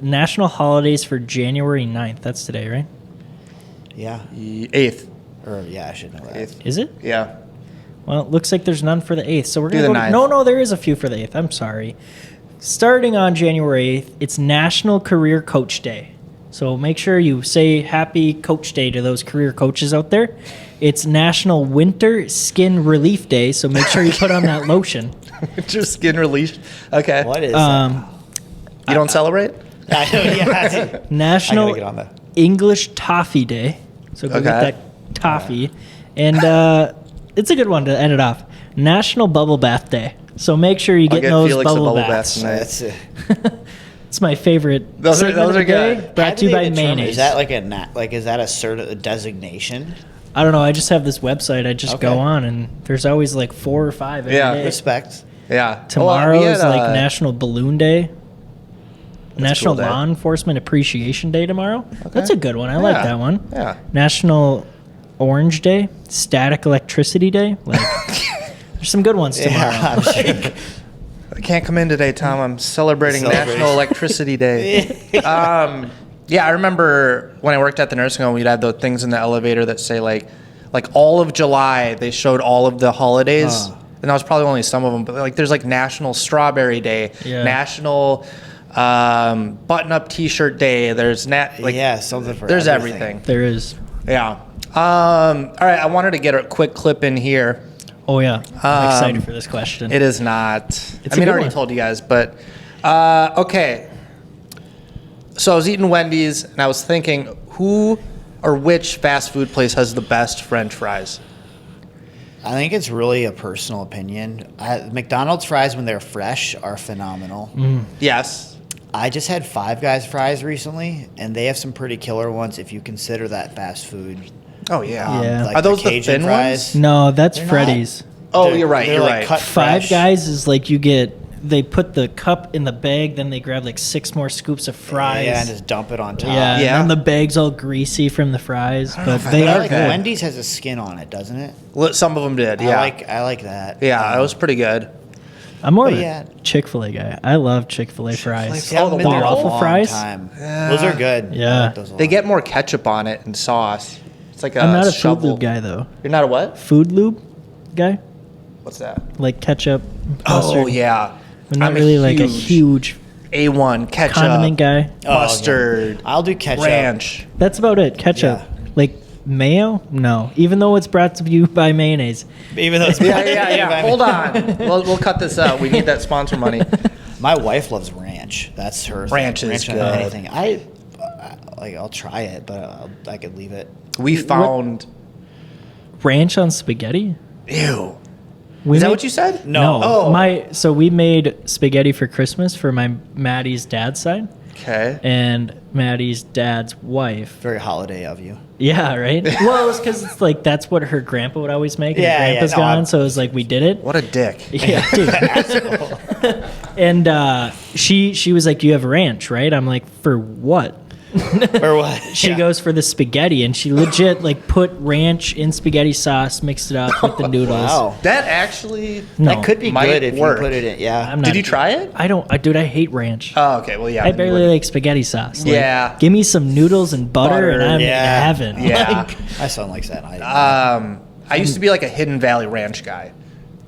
National holidays for January 9th. That's today, right? Yeah. 8th. Or I should know that. 8th. Is it? Yeah. Well, it looks like there's none for the 8th. So we're Do going the to 9th. No, there is a few for the 8th. I'm sorry. Starting on January 8th, it's National Career Coach Day. So make sure you say Happy Coach Day to those career coaches out there. It's National Winter Skin Relief Day, so make sure you put on that lotion. Just skin relief. Okay. What is that? You don't celebrate? Yeah. National get on that. English Toffee Day. So go get Okay. that toffee. And it's a good one to end it off. National Bubble Bath Day. So make sure you I'll get get those Felix a bubble bubble baths. bath tonight. That's it. It's my favorite. Those are segment of the day, good. Brought How to you do by they determine- mayonnaise. Is that like is that a designation? I don't know. I just have this website. I just Okay. go on, and there's always like 4 or 5 every Yeah. day. Respect. Yeah. Tomorrow Well, we is had, like National Balloon Day. National cool day. Law Enforcement Appreciation Day tomorrow. That's a good one. I like Yeah. that one. Yeah. National Orange Day, Static Electricity Day. Like, there's some good ones tomorrow. Yeah, I'm sure. I can't come in today, Tom. I'm celebrating National Electricity Day. Yeah, I remember when I worked at the nursing home, we'd have those things in the elevator that say like all of July, they showed all of the holidays. And that was probably only some of them, but like there's like National Strawberry Day, Yeah. National Button-Up T-Shirt Day. There's something for there's everything. everything. There is. Yeah. All right, I wanted to get a quick clip in here. Oh, yeah. I'm excited for this question. It is not. It's I a good mean, I already one. told you guys, but okay. So I was eating Wendy's, and I was thinking, who or which fast food place has the best French fries? I think it's really a personal opinion. McDonald's fries, when they're fresh, are phenomenal. Yes. I just had Five Guys fries recently, and they have some pretty killer ones if you consider that fast food. Oh yeah. Yeah. Like Are those the Cajun thin fries. No, that's They're not. Freddy's. Oh, They're- you're right. they're You're like right. cut Five fresh. Guys is like they put the cup in the bag, then they grab like 6 more scoops of fries. Yeah, and just dump it on top. Yeah, Yeah. and then the bag's all greasy from the fries, know but if I they like are Like good. Wendy's has a skin on it, doesn't it? Some of them did. Yeah. I like that. Yeah, it was pretty good. I'm more of But a yeah. Chick-fil-A guy. I love Chick-fil-A fries. See, I haven't Oh, the been there in a waffle long fries? time. Those are good. Yeah. I like those a They lot. get more ketchup on it and sauce. It's like a I'm not a shovel. Food Lube guy though. You're not a what? Food Lube guy, What's that? like ketchup. Oh mustard. yeah. I'm not I'm really like a huge A1 ketchup, condiment guy. Oh, okay. mustard, I'll do ketchup. ranch. That's about it. Ketchup, Yeah. like mayo. No, even though it's brought to you by mayonnaise. Even though it's Yeah. Hold on. We'll cut this out. We need that sponsor money. My wife loves ranch. That's her. Ranch thing. is on good. Anything. I'll try it, but I could leave it. We found. Ranch on spaghetti. Ew. We Is that made- what you said? No. Oh. So we made spaghetti for Christmas for my Maddie's dad's side, Okay. and Maddie's dad's wife. Very holiday of you. Yeah, right. Well, it was because it's like that's what her grandpa would always make. And Yeah, her yeah, grandpa's no, gone, I'm- so it was like we did it. What a dick. Yeah, dude. And she was like, "You have ranch, right?" I'm like, "For what?" Or what? She goes for the spaghetti, and she legit like put ranch in spaghetti sauce, mixed it up with the noodles. Wow. That actually. No, That could be Might good if work. you put it in. Yeah. I'm not. Did you try it? Dude, I hate ranch. Oh, okay. Well, yeah. I then you barely wouldn't. like spaghetti sauce. Like, Yeah. give me some noodles and butter, and I'm yeah. in heaven. Yeah. Like, My son likes that. I used to be like a Hidden Valley Ranch guy.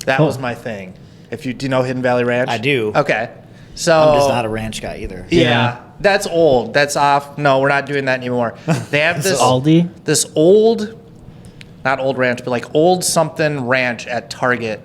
That Oh. was my thing. Do you know Hidden Valley Ranch? I do. Okay. So I'm just not a ranch guy either. Yeah, that's old. That's off. No, we're not doing that anymore. They have this Aldi? this old, not old ranch, but like old something ranch at Target.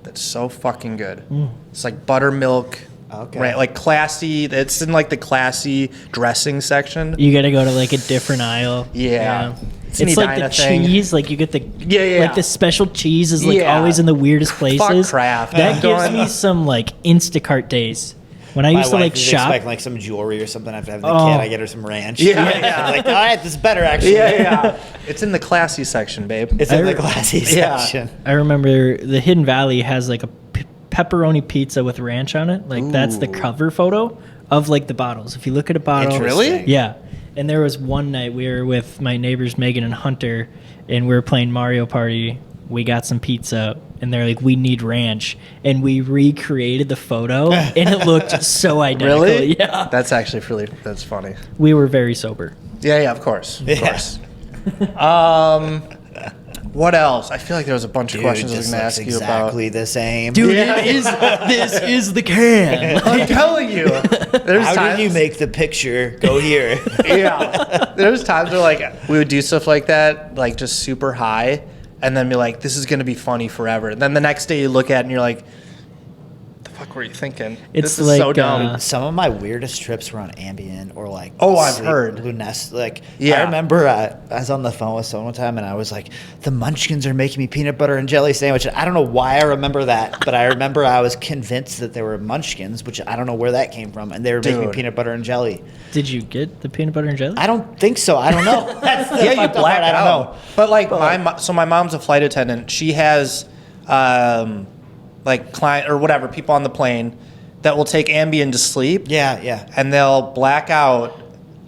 That's so fucking good. It's like buttermilk. Okay. Like classy. It's in like the classy dressing section. You got to go to like a different aisle. Yeah. It's an It's like the Edina thing. cheese. Like you get the Yeah. like the special cheese is like Yeah. always in the weirdest places. Kraft. That I'm gives going- me some like Instacart days when I My used to wife like is shop. expecting like some jewelry or something. After having the Oh. kid, I get her some ranch. Yeah. Like, all right, this is better actually. Yeah. It's in the classy section, babe. It's in the classy Yeah. section. I remember the Hidden Valley has like a pepperoni pizza with ranch on it. Like that's the Ooh. cover photo of like the bottles. If you look at a bottle, Really? Yeah. And there was one night we were with my neighbors Megan and Hunter, and we were playing Mario Party. We got some pizza, and they're like, "We need ranch," and we recreated the photo, and it looked so identical. Really? Yeah. That's actually that's funny. We were very sober. Yeah, of course. Of Yeah. course. What else? I feel like there was a bunch of Dude, questions I was just going to looks ask you about. exactly the same. Dude, Yeah. this is the can. I'm telling you. There's How times, did you make the picture go here? Yeah. There's times where like we would do stuff like that, like just super high, and then be like, this is going to be funny forever. And then the next day you look at it and you're like, the fuck were you thinking? It's this is so like, dumb. Some of my weirdest trips were on Ambien or like. Oh, I've heard. Lunes. Like, Yeah. I remember I was on the phone with someone one time and I was like, the Munchkins are making me peanut butter and jelly sandwich. I don't know why I remember that, but I remember I was convinced that they were Munchkins, which I don't know where that came from, and they were making me Dude. peanut butter and jelly. Did you get the peanut butter and jelly? I don't think so. I don't know. That's the Yeah, you fucked up part. black I don't out. know. But like my mom's a flight attendant. She has like client or whatever people on the plane that will take Ambien to sleep. Yeah. And they'll black out.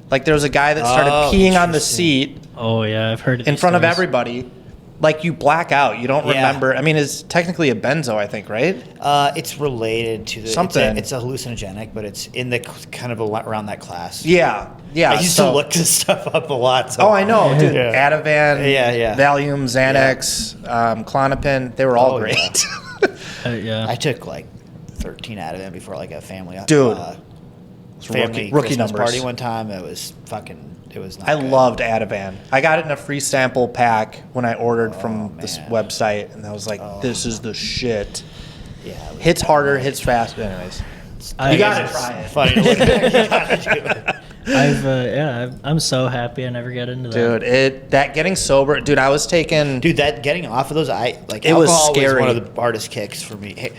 Like there was a guy that started peeing on the seat. Oh yeah, I've heard it in front of everybody. Like you black out, you don't remember. I mean, it's technically a benzo, I think, right? It's related to something. It's a hallucinogenic, but it's in the kind of around that class. Yeah. I used to look this stuff up a lot. So. Oh, I know, dude. Yeah. Ativan, Valium, Xanax, Klonopin, they were all great. Yeah. I took like 13 Ativan before like a family. Dude. Family rookie Christmas numbers. party one time. It was not I good. loved Ativan. I got it in a free sample pack when I ordered from this website, and I was like, this is the shit. Yeah. Hits harder, hits fast. Anyways, you gotta try it. Funny to look back. You gotta do it. I'm so happy I never got into that. Dude, that getting sober, dude, I was taking... Dude, that getting off of those, it was scary. one of the hardest kicks for me.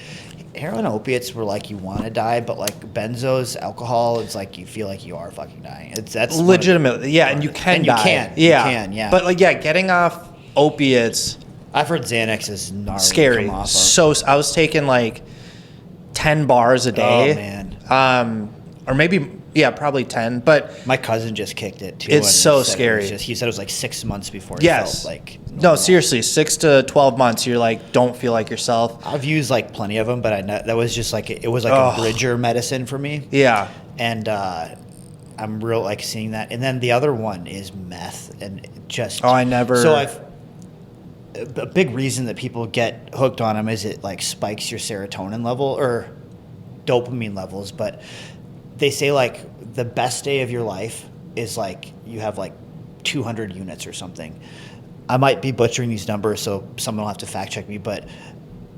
Heroin and opiates were like you want to die, but like benzos, alcohol, it's like you feel like you are fucking dying. That's legitimately, and you can die. You can. But like, getting off opiates... I've heard Xanax is gnarly. Scary. To come off of. So I was taking like 10 bars a day. Oh, man. Or maybe... Yeah, probably 10, but... My cousin just kicked it, too. It's so scary. He said it was like 6 months before he felt like... No, seriously, 6 to 12 months, you're like, don't feel like yourself. I've used like plenty of them, but that was just like, it was like a bridger medicine for me. Yeah. And I'm real like seeing that. And then the other one is meth. And just... I never... So a big reason that people get hooked on them is it like spikes your serotonin level or dopamine levels, but... They say like the best day of your life is like you have like 200 units or something. I might be butchering these numbers, so someone will have to fact check me. But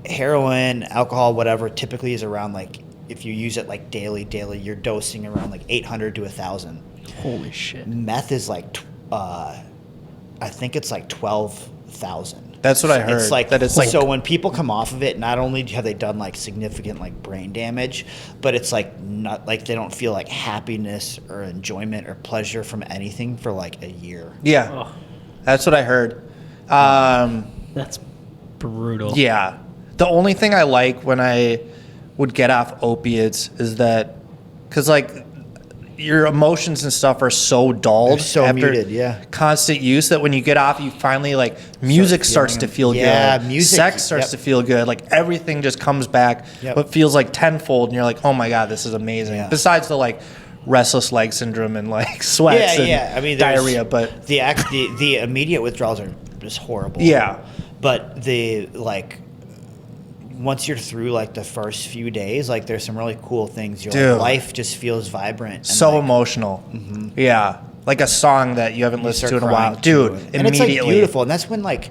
heroin, alcohol, whatever, typically is around like if you use it like daily, you're dosing around like 800 to 1,000. Holy shit! Meth is like, I think it's like 12,000. That's what I heard. It's like, that it's like, so when people come off of it, not only have they done like significant like brain damage, but it's like not like they don't feel like happiness or enjoyment or pleasure from anything for like a year. Yeah, that's what I heard. That's brutal. Yeah, the only thing I like when I would get off opiates is that, because like your emotions and stuff are so dulled, so after muted, constant use, that when you get off, you finally like music starts to feel good. Music, sex starts to feel good. Like everything just comes back, but feels like tenfold, and you're like, oh my god, this is amazing. Yeah. Besides the like restless leg syndrome and like sweats and I mean, diarrhea, but the immediate withdrawals are just horrible. Yeah, but the like. Once you're through like the first few days, like there's some really cool things. Like, life just feels vibrant. And so like, emotional. Mm-hmm. Yeah, like a song that you haven't listened to in a while, dude. Immediately, and it's like beautiful. And that's when like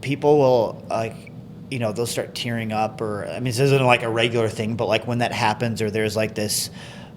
people will like, you know, they'll start tearing up. Or I mean, this isn't like a regular thing, but like when that happens, or there's like this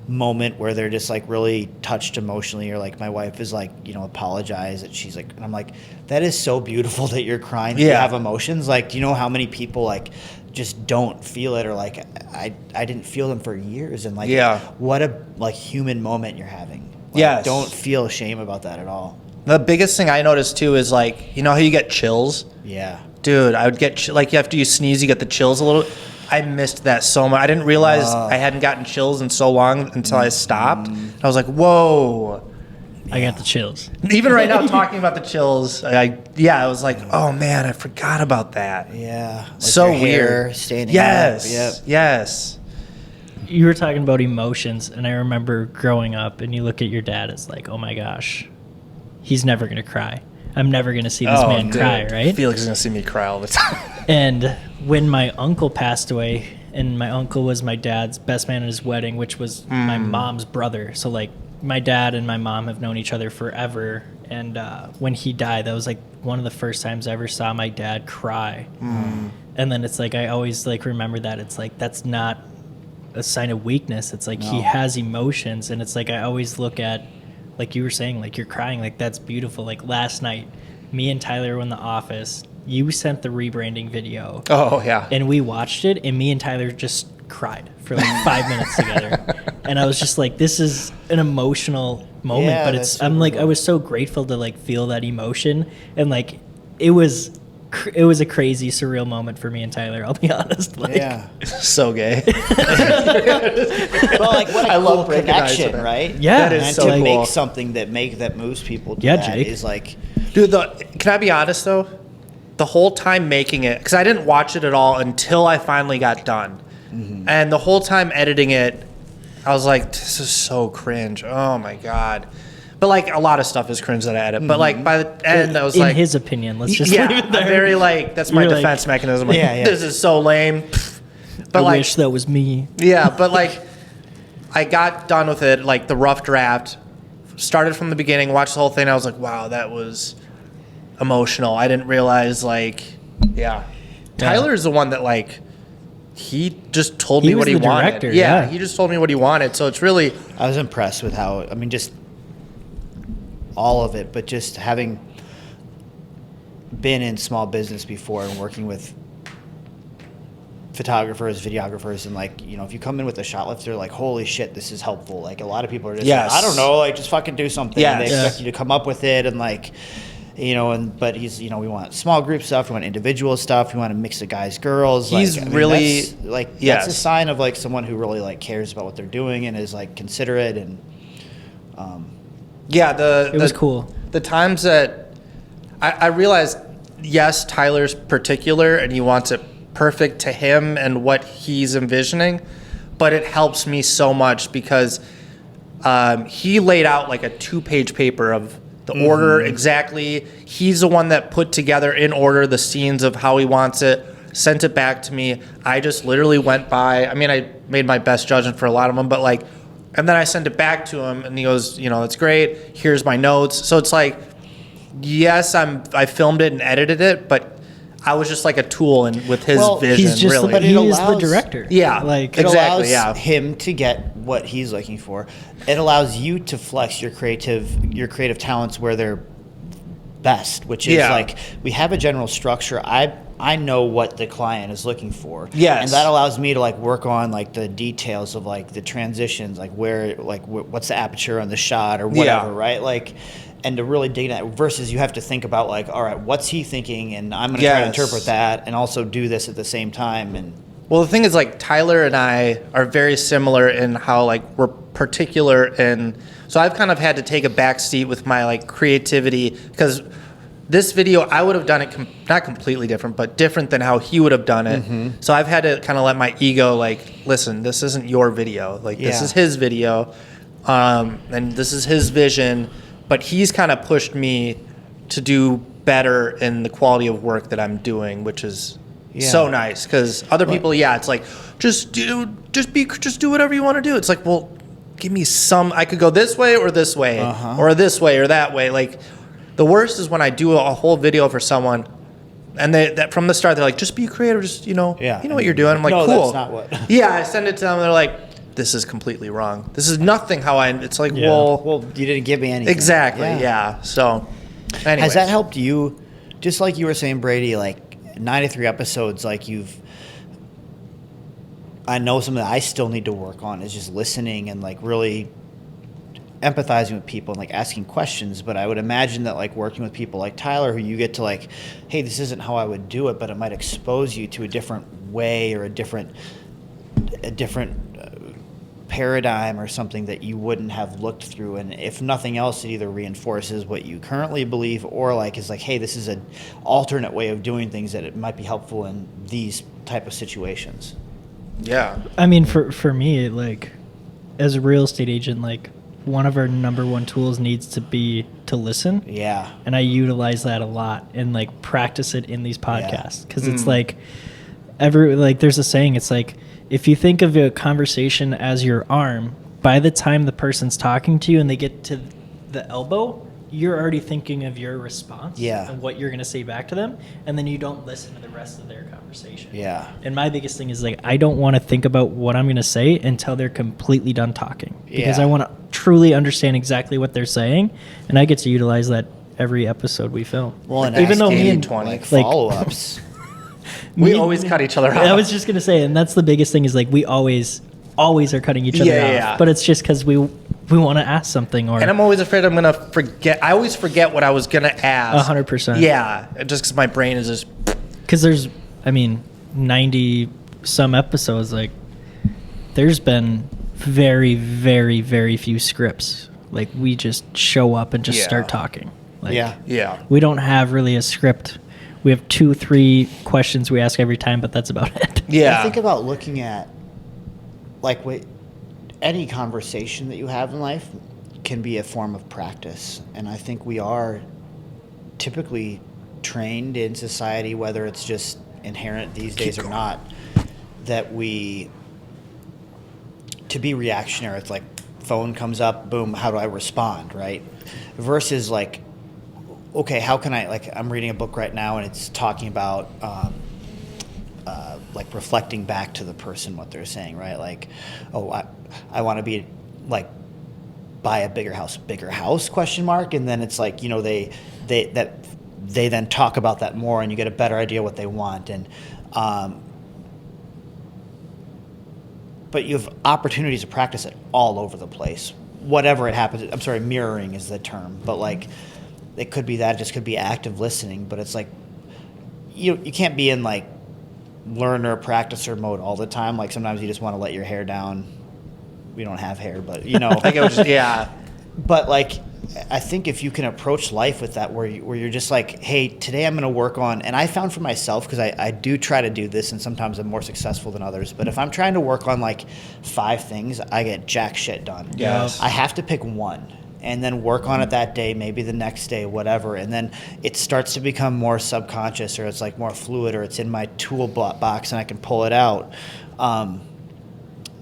moment where they're just like really touched emotionally, or like my wife is like, you know, apologize that she's like, and I'm like, that is so beautiful that you're crying. That you have emotions. Like, do you know how many people like just don't feel it, or like I didn't feel them for years, and like what a like human moment you're having. Like, don't feel shame about that at all. The biggest thing I noticed too is like, you know how you get chills? Yeah, dude, I would get like after you sneeze, you get the chills a little. I missed that so much. I didn't realize I hadn't gotten chills in so long until I stopped. I was like, whoa. I got the chills. Even right now, talking about the chills, I was like, oh man, I forgot about that. Yeah, like so your weird. Hair standing yes, up. Yep. Yes. You were talking about emotions, and I remember growing up, and you look at your dad as like, oh my gosh, he's never gonna cry. I'm never gonna see this man cry, right? Felix is gonna see me cry all the time. And when my uncle passed away, and my uncle was my dad's best man at his wedding, which was my mom's brother, so like. My dad and my mom have known each other forever, and when he died, that was like one of the first times I ever saw my dad cry. And then it's like I always like remember that it's like that's not a sign of weakness. It's like he has emotions, and it's like I always look at, like you were saying, like you're crying, like that's beautiful. Like last night, me and Tyler were in the office. You sent the rebranding video. Oh yeah, and we watched it, and me and Tyler just cried for like 5 minutes together. And I was just like, this is an emotional moment, but it's I'm like I was so grateful to like feel that emotion, and like it was it was a crazy surreal moment for me and Tyler. I'll be honest. Like, Yeah. So gay. Well, like what a I cool love picking eyes connection, with that. right? Yeah. That is And so to cool. make something that moves people to Yeah, that Jake. is like, Dude, can I be honest though? The whole time making it, because I didn't watch it at all until I finally got done. And the whole time editing it, I was like, this is so cringe. Oh my God. But like a lot of stuff is cringe that I edit. But like by the end, I was in like, his opinion, let's just yeah, leave it I'm there. very like, that's my You're like, defense mechanism. Like, Yeah, yeah. This is so lame. But I like, wish that was me. yeah, but like, I got done with it, like the rough draft, started from the beginning, watched the whole thing. I was like, wow, that was emotional. I didn't realize, like, yeah. Tyler is the one that, like, he just told He me was what he the wanted. director, Yeah, yeah. he just told me what he wanted. So it's really, I was impressed with how, I mean, just all of it, but just having been in small business before and working with photographers, videographers, and like, you know, if you come in with a shot list, they're like, holy shit, this is helpful. Like a lot of people are just Yes. like, I don't know, like just fucking do something. Yes. And they Yeah. expect you to come up with it and like, you know, but he's, you know, we want small group stuff, we want individual stuff, we want to mix of guys, girls. He's like, I mean, really- that's, like, yes. that's a sign of like someone who really like cares about what they're doing and is like considerate and, yeah, It was cool. The times that I realized, yes, Tyler's particular and he wants it perfect to him and what he's envisioning, but it helps me so much because he laid out like a 2-page paper of the order exactly. He's the one that put together in order the scenes of how he wants it, sent it back to me. I just literally went by. I mean, I made my best judgment for a lot of them, but like, and then I sent it back to him and he goes, you know, that's great. Here's my notes. So it's like, yes, I filmed it and edited it, but I was just like a tool and with his Well, vision, He's just really. but he it is the allows- director. Yeah. Like it Exactly, allows yeah. him to get what he's looking for. It allows you to flex your creative talents where they're best, which is Yeah. like we have a general structure. I know what the client is looking for. Yes. And that allows me to like work on like the details of like the transitions, like where like what's the aperture on the shot or whatever, Yeah. right? Like and to really dig that versus you have to think about like, all right, what's he thinking and I'm going to try to Yes. interpret that and also do this at the same time and Well, the thing is, like, Tyler and I are very similar in how, like, we're particular in. So I've kind of had to take a back seat with my, like, creativity because this video, I would have done it not completely different, but different than how he would have done it. So I've had to kind of let my ego, like, listen, this isn't your video. Like, this Yeah. is his video, and this is his vision. But he's kind of pushed me to do better in the quality of work that I'm doing, which is so nice because other people, it's like just do whatever you want to do. It's like, well, give me some. I could go this way or this way or this way or that way. Like the worst is when I do a whole video for someone and that from the start they're like, just be creative, just you know what you're doing. I'm like, No, cool. that's not what. Yeah, I send it to them. And they're like, this is completely wrong. This is nothing how I. It's like, well, you didn't give me anything. exactly, yeah. So, anyways. Has that helped you? Just like you were saying, Brady, like 93 episodes, like I know something that I still need to work on is just listening and like really empathizing with people and like asking questions. But I would imagine that like working with people like Tyler, who you get to like, hey, this isn't how I would do it, but it might expose you to a different way or a different paradigm or something that you wouldn't have looked through, and if nothing else it either reinforces what you currently believe or like is like, hey, this is an alternate way of doing things that it might be helpful in these type of situations. Yeah. I mean, for me, like as a real estate agent, like one of our number one tools needs to be to listen. Yeah. And I utilize that a lot and like practice it in these podcasts because it's like there's a saying, it's like if you think of a conversation as your arm, by the time the person's talking to you and they get to the elbow, you're already thinking of your response and what you're going to say back to them, and then you don't listen to the rest of their conversation. Yeah. And my biggest thing is like I don't want to think about what I'm going to say until they're completely done talking because I want to truly understand exactly what they're saying, and I get to utilize that every episode we film. Well, and even though me and 80-20. like follow-ups. We always cut each other off. I was just gonna say, and that's the biggest thing is like we always are cutting each other off. Yeah. But it's just because we want to ask something, or And I'm always afraid I'm going to forget. I always forget what I was going to ask. 100%. Yeah, just because my brain is just... Because there's, 90 some episodes, like, there's been very, very, very few scripts. Like, we just show up and just start talking. Like, Yeah. we don't have really a script. We have 2-3 questions we ask every time, but that's about it. Yeah. I think about looking at, like, any conversation that you have in life can be a form of practice. And I think we are typically trained in society, whether it's just inherent these days or not, that to be reactionary. It's like, phone comes up, boom, how do I respond, right? Versus like, okay, how can I, like, I'm reading a book right now and it's talking about like reflecting back to the person what they're saying, right? Like, oh, I want to be like, buy a bigger house question mark, and then it's like, they then talk about that more and you get a better idea what they want. And but you have opportunities to practice it all over the place, whatever it happens. I'm sorry, mirroring is the term, but like, it could be that, it just could be active listening. But it's like, you can't be in like learner practicer mode all the time. Like, sometimes you just want to let your hair down. We don't have hair, but Like, it was just, But like, I think if you can approach life with that, where you're just like, hey, today I'm going to work on, and I found for myself, because I do try to do this, and sometimes I'm more successful than others, but if I'm trying to work on like 5 things, I get jack shit done. Yes. I have to pick one and then work on it that day, maybe the next day, whatever, and then it starts to become more subconscious, or it's like more fluid, or it's in my toolbox and I can pull it out.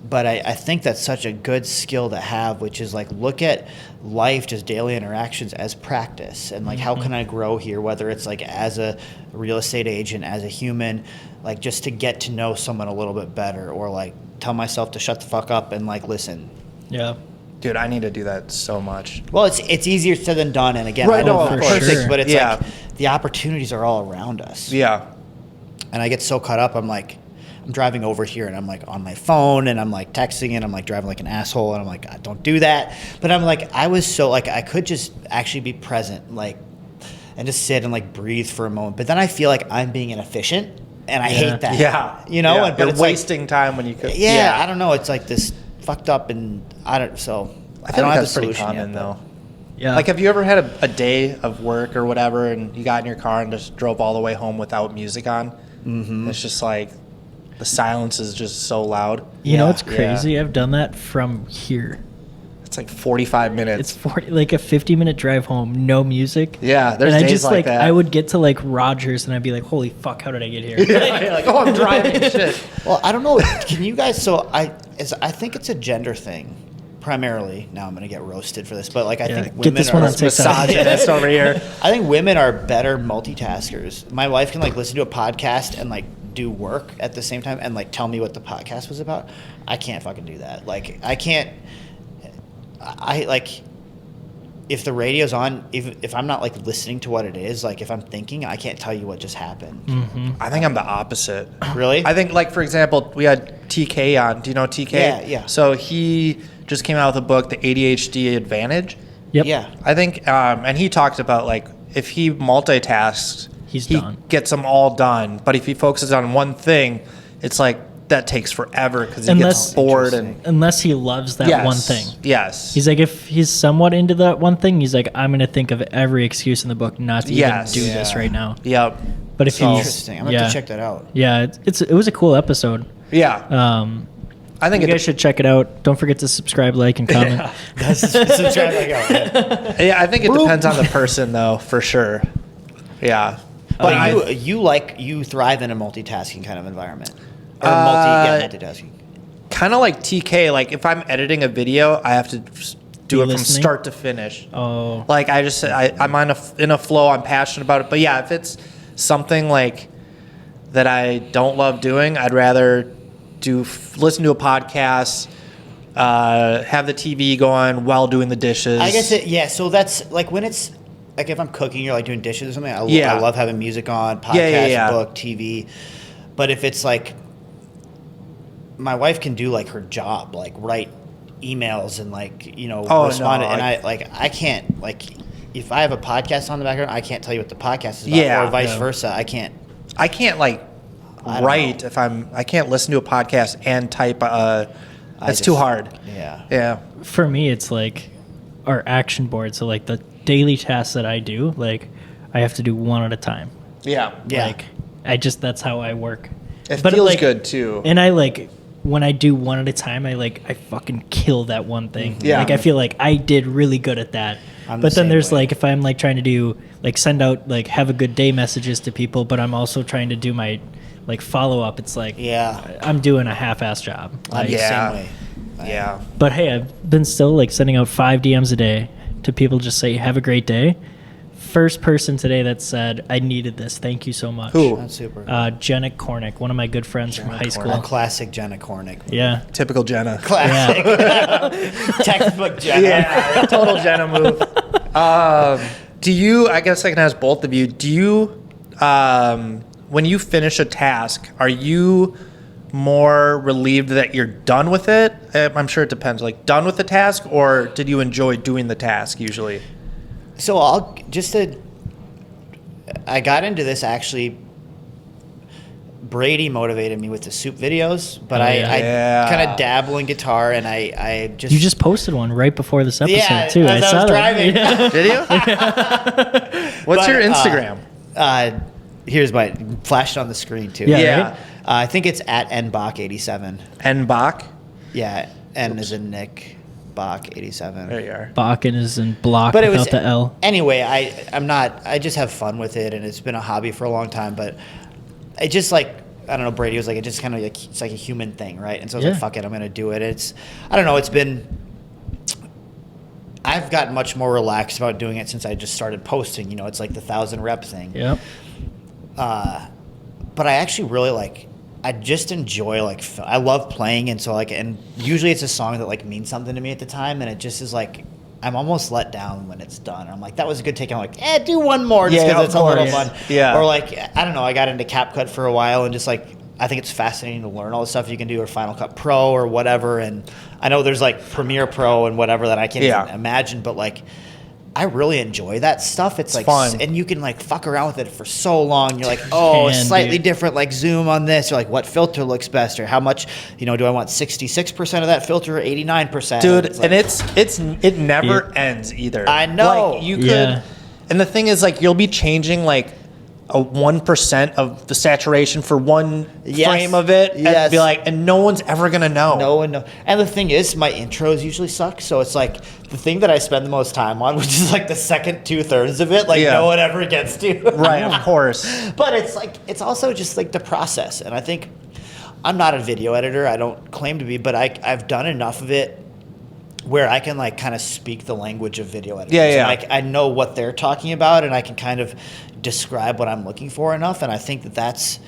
But I think that's such a good skill to have, which is like, look at life, just daily interactions, as practice. And like, how can I grow here, whether it's like as a real estate agent, as a human, like just to get to know someone a little bit better, or like tell myself to shut the fuck up and like listen. Yeah. dude, I need to do that so much. Well, it's easier said than done. And again, Right, I don't no, know of if it's course. perfect, but it's Yeah. like the opportunities are all around us. Yeah. And I get so caught up. I'm driving over here and I'm like on my phone and I'm like texting and I'm like driving like an asshole and I'm like, God, don't do that. But I'm like, I was so like, I could just actually be present, like, and just sit and like breathe for a moment. But then I feel like I'm being inefficient and I hate that. Yeah. You know, yeah. but You're it's wasting like, time when you could. yeah, I don't know. It's like this fucked up and I feel feel don't like have that's the pretty solution common yet, though. Yeah. Like, have you ever had a day of work or whatever, and you got in your car and just drove all the way home without music on? Mm-hmm. It's just like the silence is just so loud. You know, it's Yeah. crazy. I've done that from here. It's like 45 minutes. It's 40, like a 50-minute drive home, no music. Yeah, there's and I days just like that. I would get to like Rogers and I'd be like, holy fuck, how did I get here? Yeah, you're like, oh, I'm driving. Shit. Well, I don't know. Can you guys? So I think it's a gender thing, primarily. Now I'm gonna get roasted for this, but like I think get women this one are on TikTok. Misogynist over here. I think women are better multitaskers. My wife can like listen to a podcast and like do work at the same time and like tell me what the podcast was about. I can't fucking do that. Like I can't. I like if the radio's on, if I'm not like listening to what it is, like if I'm thinking, I can't tell you what just happened. I think I'm the opposite. Really? I think, like, for example, we had TK on. Do you know TK? Yeah. So he just came out with a book, The ADHD Advantage. Yep. Yeah. I think, and he talked about, like, if he multitasks, He done. Gets them all done. But if he focuses on one thing, it's like that takes forever because he gets bored. And Unless he loves that one thing. Yes. He's like, if he's somewhat into that one thing, he's like, I'm going to think of every excuse in the book not to even do this right now. Yep. But if he's Interesting. I'm gonna have to check that out. Yeah, it was a cool episode. Yeah. I think You guys should check it out. Don't forget to subscribe, like, and comment. Yeah, I think it depends on the person, though, for sure. Yeah. But you thrive in a multitasking kind of environment. Or multitasking. Kind of like TK. Like, if I'm editing a video, I have to do it from start to finish. Oh. Like, I'm in a flow. I'm passionate about it. But yeah, if it's something like that I don't love doing, I'd rather listen to a podcast, have the TV going while doing the dishes. I guess so that's like when it's like if I'm cooking, you're like doing dishes or something. I love having music on, podcast, book, TV. But if it's like my wife can do like her job, like write emails and like Oh, respond. no, And I can't like if I have a podcast on the background, I can't tell you what the podcast is about, Yeah, or vice no. versa. I can't like I don't write know. I can't listen to a podcast and type. That's too just- hard. Yeah. Yeah. For me, it's like our action board. So like the daily tasks that I do, like I have to do one at a time. Yeah. Yeah. Like that's how I work. It But, feels like, good too. And I like when I do one at a time, I fucking kill that one thing. Yeah. Like I feel like I did really good at that. I'm But the then same there's way. like if I'm like trying to do like send out like have a good day messages to people, but I'm also trying to do my like follow up. It's like Yeah. I'm doing a half-ass job. I'm the Yeah. same way. Yeah. But hey, I've been still like sending out 5 DMs a day to people, just say have a great day. First person today that said I needed this. Thank you so much. Who? That's super. Jenna Cornick, one of my good friends from high school. Classic Jenna Cornick. Yeah. Typical Jenna. Classic. Textbook Jenna. Yeah, total Jenna move. Do you? I guess I can ask both of you. Do you, when you finish a task, are you more relieved that you're done with it? I'm sure it depends. Like done with the task, or did you enjoy doing the task usually? So I got into this actually. Brady motivated me with the soup videos, but I kind of dabble in guitar, and I just You just posted one right before this episode yeah, too. as I saw was that. driving. Did you? What's But, your Instagram? Here's my flashed on the screen too. Yeah, Yeah. right? I think it's at nbach87. N Bach. Yeah, N is in Nick, Bach 87. There you are. Bakken is in block But it without was the L. Anyway, I just have fun with it, and it's been a hobby for a long time. But it just like I don't know. Brady was like it just kind of like it's like a human thing, right? And so I was Yeah. like, fuck it, I'm gonna do it. I don't know. I've gotten much more relaxed about doing it since I just started posting. It's like the 1,000 rep thing. Yep. But I actually really I just enjoy I love playing, and so and usually it's a song that means something to me at the time, and it just is I'm almost let down when it's done. I'm like, that was a good take. I'm like, do one more just Yeah, because of it's a little course. fun. Yeah. Or I don't know, I got into CapCut for a while, and just I think it's fascinating to learn all the stuff you can do, or Final Cut Pro or whatever. And I know there's Premiere Pro and whatever that I can't even imagine, but I really enjoy that stuff. It's fun. and you can fuck around with it for so long. You're oh, slightly different, zoom on this, or what filter looks best, or how much, do I want 66% of that filter or 89%? Dude, It's and it never ends either. I know. You could, Yeah. and the thing is, you'll be changing a 1% of the saturation for one Yes. frame of it, and Yes. be and no one's ever gonna know. No one knows. And the thing is, my intros usually suck. So it's the thing that I spend the most time on, which is the second 2/3 of it, Yeah. no one ever gets to. Right, of course. But it's also just the process. And I think I'm not a video editor. I don't claim to be, but I've done enough of it where I can kind of speak the language of video editors. Yeah, yeah. And I know what they're talking about, and I can kind of describe what I'm looking for enough. And I think that's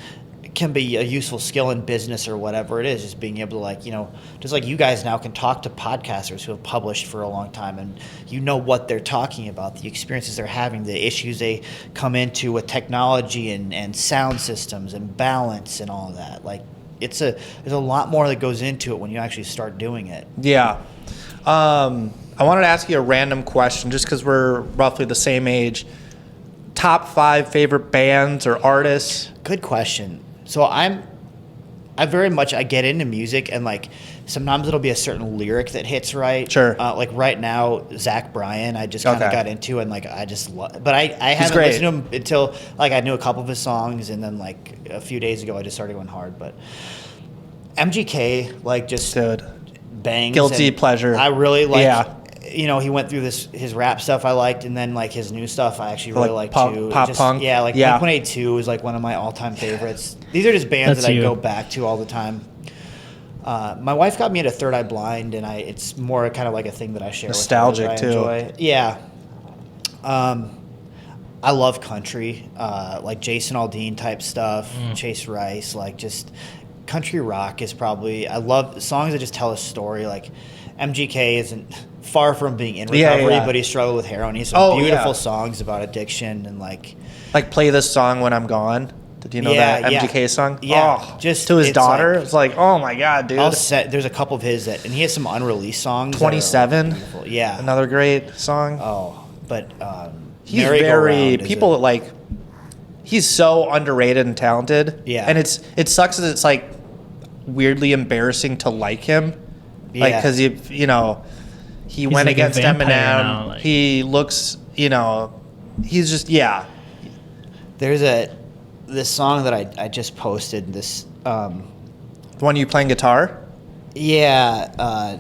can be a useful skill in business or whatever it is, just being able to just you guys now can talk to podcasters who have published for a long time, and what they're talking about, the experiences they're having, the issues they come into with technology and sound systems and balance and all of that. There's a lot more that goes into it when you actually start doing it. Yeah. I wanted to ask you a random question, just because we're roughly the same age. Top 5 favorite bands or artists? Good question. So I get into music, and sometimes it'll be a certain lyric that hits right. Sure. Right now, Zach Bryan, I just kind of got into, and I just love. But I haven't great. listened to him until I knew a couple of his songs, and then a few days ago I just started going hard. But MGK just Dude. bangs. Guilty and pleasure. I really like. Yeah. He went through his rap stuff I liked, and then his new stuff I actually really liked too. Pop punk? Yeah, Yeah. Blink-182 is one of my all-time favorites. These are just bands That's that I you. go back to all the time. My wife got me into Third Eye Blind, and it's more kind of a thing that I share. Nostalgic, with her that I too. enjoy. Yeah. I love country, Jason Aldean type stuff, Chase Rice, just country rock is probably. I love songs that just tell a story. MGK isn't far from being in recovery, Yeah. but he struggled with heroin. He has some beautiful yeah. songs about addiction and Play This Song When I'm Gone. Do you know that MGK song? Yeah, oh, just to his daughter. It's like, oh my god, dude. There's a couple of his and he has some unreleased songs. 27. Yeah, another great song. Oh, but he's very people like. He's so underrated and talented. Yeah, and it sucks that it's like weirdly embarrassing to like him, like because he went like against Eminem. Now, like. He looks, he's just There's this song that I just posted. This the one you playing guitar. Yeah,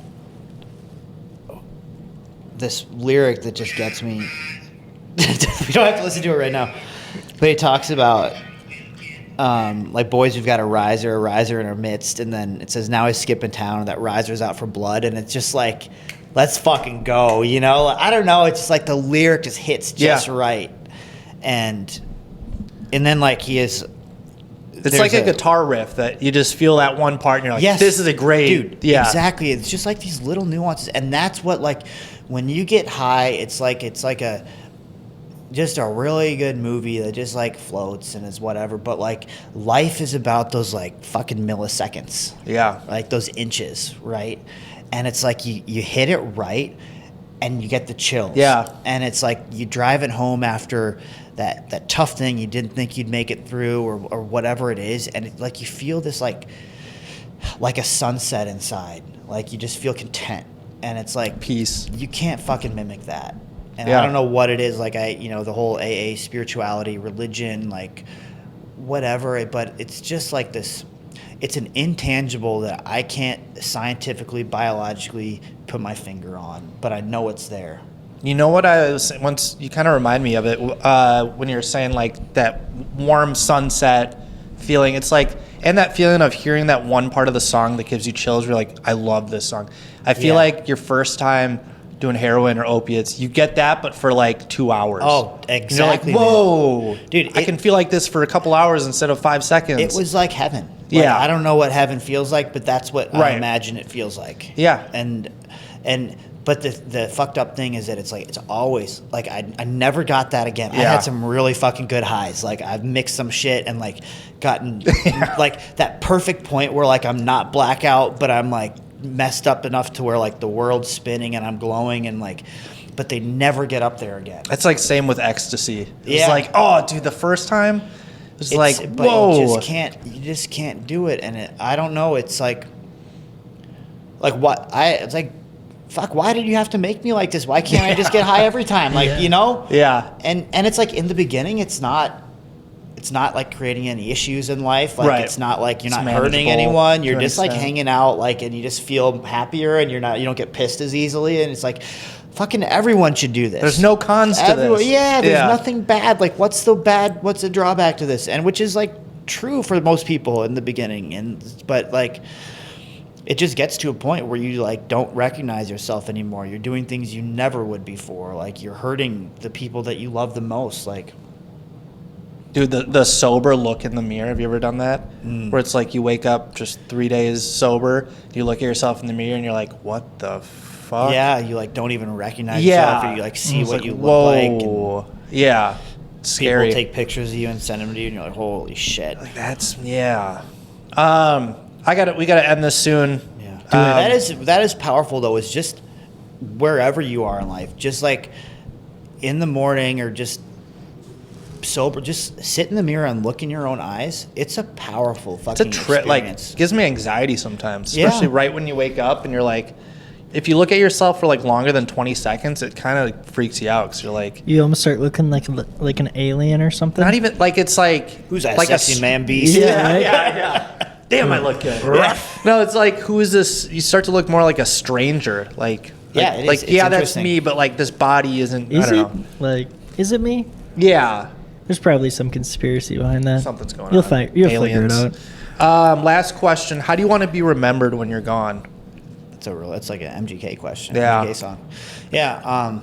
this lyric that just gets me. We don't have to listen to it right now, but he talks about like boys who've got a riser in our midst, and then it says now he's skipping town, and that riser's out for blood, and it's just like, let's fucking go, I don't know, it's just like the lyric just hits just right, and then like he is. It's like a guitar riff that you just feel that one part, and you're like, yes, this is a great, dude. Yeah, exactly. It's just like these little nuances, and that's what like when you get high, it's like just a really good movie that just like floats and is whatever. But like life is about those like fucking milliseconds. Yeah, like those inches, right? And it's like you hit it right, and you get the chills. Yeah, and it's like you drive it home after that tough thing you didn't think you'd make it through, or whatever it is, and it, like you feel this like a sunset inside, like you just feel content, and it's like peace. You can't fucking mimic that. And I don't know what it is, like the whole AA, spirituality, religion, like whatever, but it's just like this, it's an intangible that I can't scientifically, biologically put my finger on, but I know it's there. You know what once you kind of remind me of it when you're saying like that warm sunset feeling. It's like, and that feeling of hearing that one part of the song that gives you chills. You're like, I love this song. I feel like your first time doing heroin or opiates, you get that, but for like 2 hours. Oh, exactly. You're like, whoa, dude! I can feel like this for a couple hours instead of 5 seconds. It was like heaven. Like, yeah, I don't know what heaven feels like, but that's what I imagine it feels like. Yeah, But the fucked up thing is that it's like it's always like I never got that again. I had some really fucking good highs. Like I've mixed some shit and like gotten like that perfect point where like I'm not blackout, but I'm like messed up enough to where like the world's spinning and I'm glowing and like, but they never get up there again. It's like same with ecstasy. It's like, oh, dude, the first time it's like, but whoa, you just can't do it. And I don't know. It's like what it's like. Fuck, why did you have to make me like this? Why can't I just get high every time? Like, Yeah. And it's like in the beginning, it's not like creating any issues in life. Like it's not like you're not hurting anyone. You're just like hanging out, like, and you just feel happier and you don't get pissed as easily. And it's like, fucking everyone should do this. There's no cons to this. Yeah, there's nothing bad. Like, what's the drawback to this? And which is like true for most people in the beginning. But like, it just gets to a point where you like don't recognize yourself anymore. You're doing things you never would before. Like you're hurting the people that you love the most. Like, dude, the sober look in the mirror. Have you ever done that? Where it's like you wake up just 3 days sober. You look at yourself in the mirror and you're like, what the fuck? Yeah, you like don't even recognize yourself. Or you like see what you look like. And yeah, it's scary. People take pictures of you and send them to you, and you're like, holy shit. Like that's we gotta end this soon. Yeah, that is powerful though. It's just wherever you are in life, just like in the morning or just sober, just sit in the mirror and look in your own eyes. It's a powerful fucking experience. Like gives me anxiety sometimes, especially right when you wake up and you're like, if you look at yourself for like longer than 20 seconds, it kind of freaks you out because you're like, you almost start looking like an alien or something. Not even like it's like who's that like sexy man beast? Yeah. Damn, I look good. No, it's like, who is this? You start to look more like a stranger. That's me, but like this body isn't. I don't know. Like, is it me? Yeah. There's probably some conspiracy behind that. Something's going on. You'll figure it out. Last question: how do you want to be remembered when you're gone? That's like an MGK question. Yeah. MGK song. Yeah.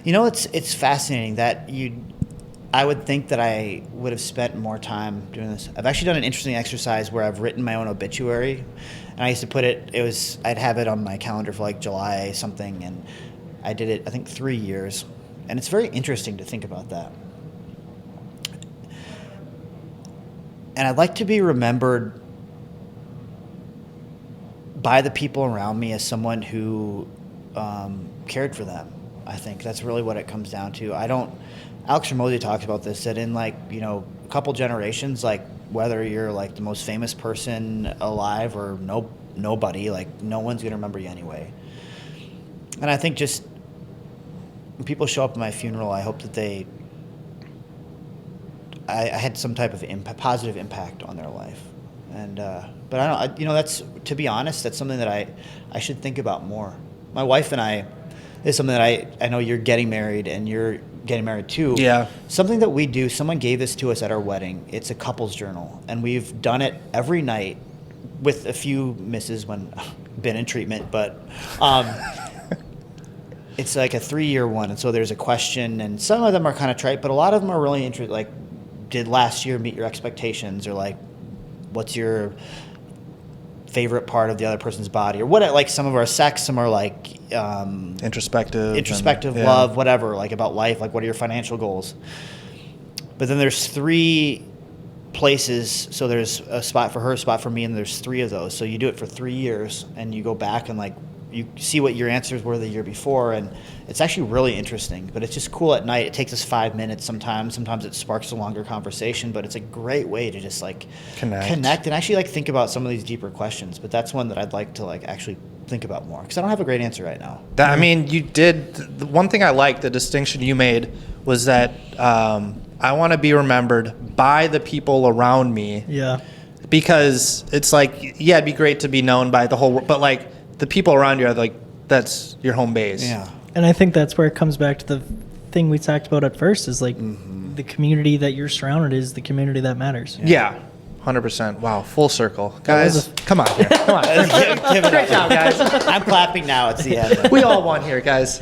It's fascinating that I would think that I would have spent more time doing this. I've actually done an interesting exercise where I've written my own obituary, and I used to put it. I'd have it on my calendar for like July something, and I did it I think 3 years, and it's very interesting to think about that. And I'd like to be remembered by the people around me as someone who cared for them. I think that's really what it comes down to. Alex Ramosi talks about this, that in like, you know, a couple generations, like whether you're like the most famous person alive or nobody, like no one's going to remember you anyway. And I think just when people show up at my funeral, I hope that I had some type of positive impact on their life. And, but I don't, you know, that's, to be honest, that's something that I should think about more. My wife and I, is something that I know you're getting married and you're getting married too. Yeah. Something that we do, someone gave this to us at our wedding. It's a couple's journal. And we've done it every night with a few misses when been in treatment, but it's like a 3-year one. And so there's a question, and some of them are kind of trite, but a lot of them are really interesting. Like, did last year meet your expectations? Or like, what's your favorite part of the other person's body? Or what, like some of our sex, some are like introspective, love, whatever, like about life, like what are your financial goals? But then there's 3 places, so there's a spot for her, a spot for me, and there's 3 of those. So you do it for 3 years, and you go back and like you see what your answers were the year before, and it's actually really interesting. But it's just cool at night. It takes us 5 minutes sometimes. Sometimes it sparks a longer conversation, but it's a great way to just like connect and actually like think about some of these deeper questions. But that's one that I'd like to like actually think about more, because I don't have a great answer right now. I mean, you did. The one thing I like, the distinction you made, was that I want to be remembered by the people around me. Yeah. Because it's like, yeah, it'd be great to be known by the whole world, but like the people around you are like, that's your home base. Yeah. And I think that's where it comes back to the thing we talked about at first, is like the community that you're surrounded is the community that matters. Yeah. 100%. Wow, full circle. Guys, come on here. Come on. Great job, guys. I'm clapping now. It's the end. We all won here, guys.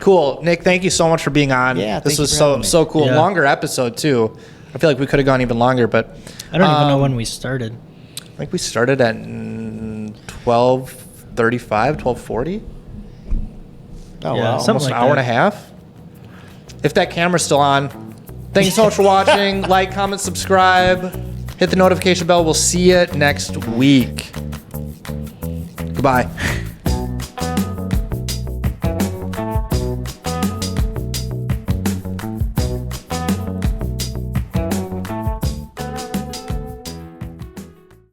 Cool. Nick, thank you so much for being on. Yeah, this was thank you for so cool. Yeah. Longer episode, too. I feel like we could have gone even longer, but I don't even know when we started. I think we started at 12:35, 12:40. Oh, Yeah, wow. something Almost like an hour that. and a half. If that camera's still on, thank you so much for watching. Like, comment, subscribe. Hit the notification bell. We'll see you next week. Goodbye.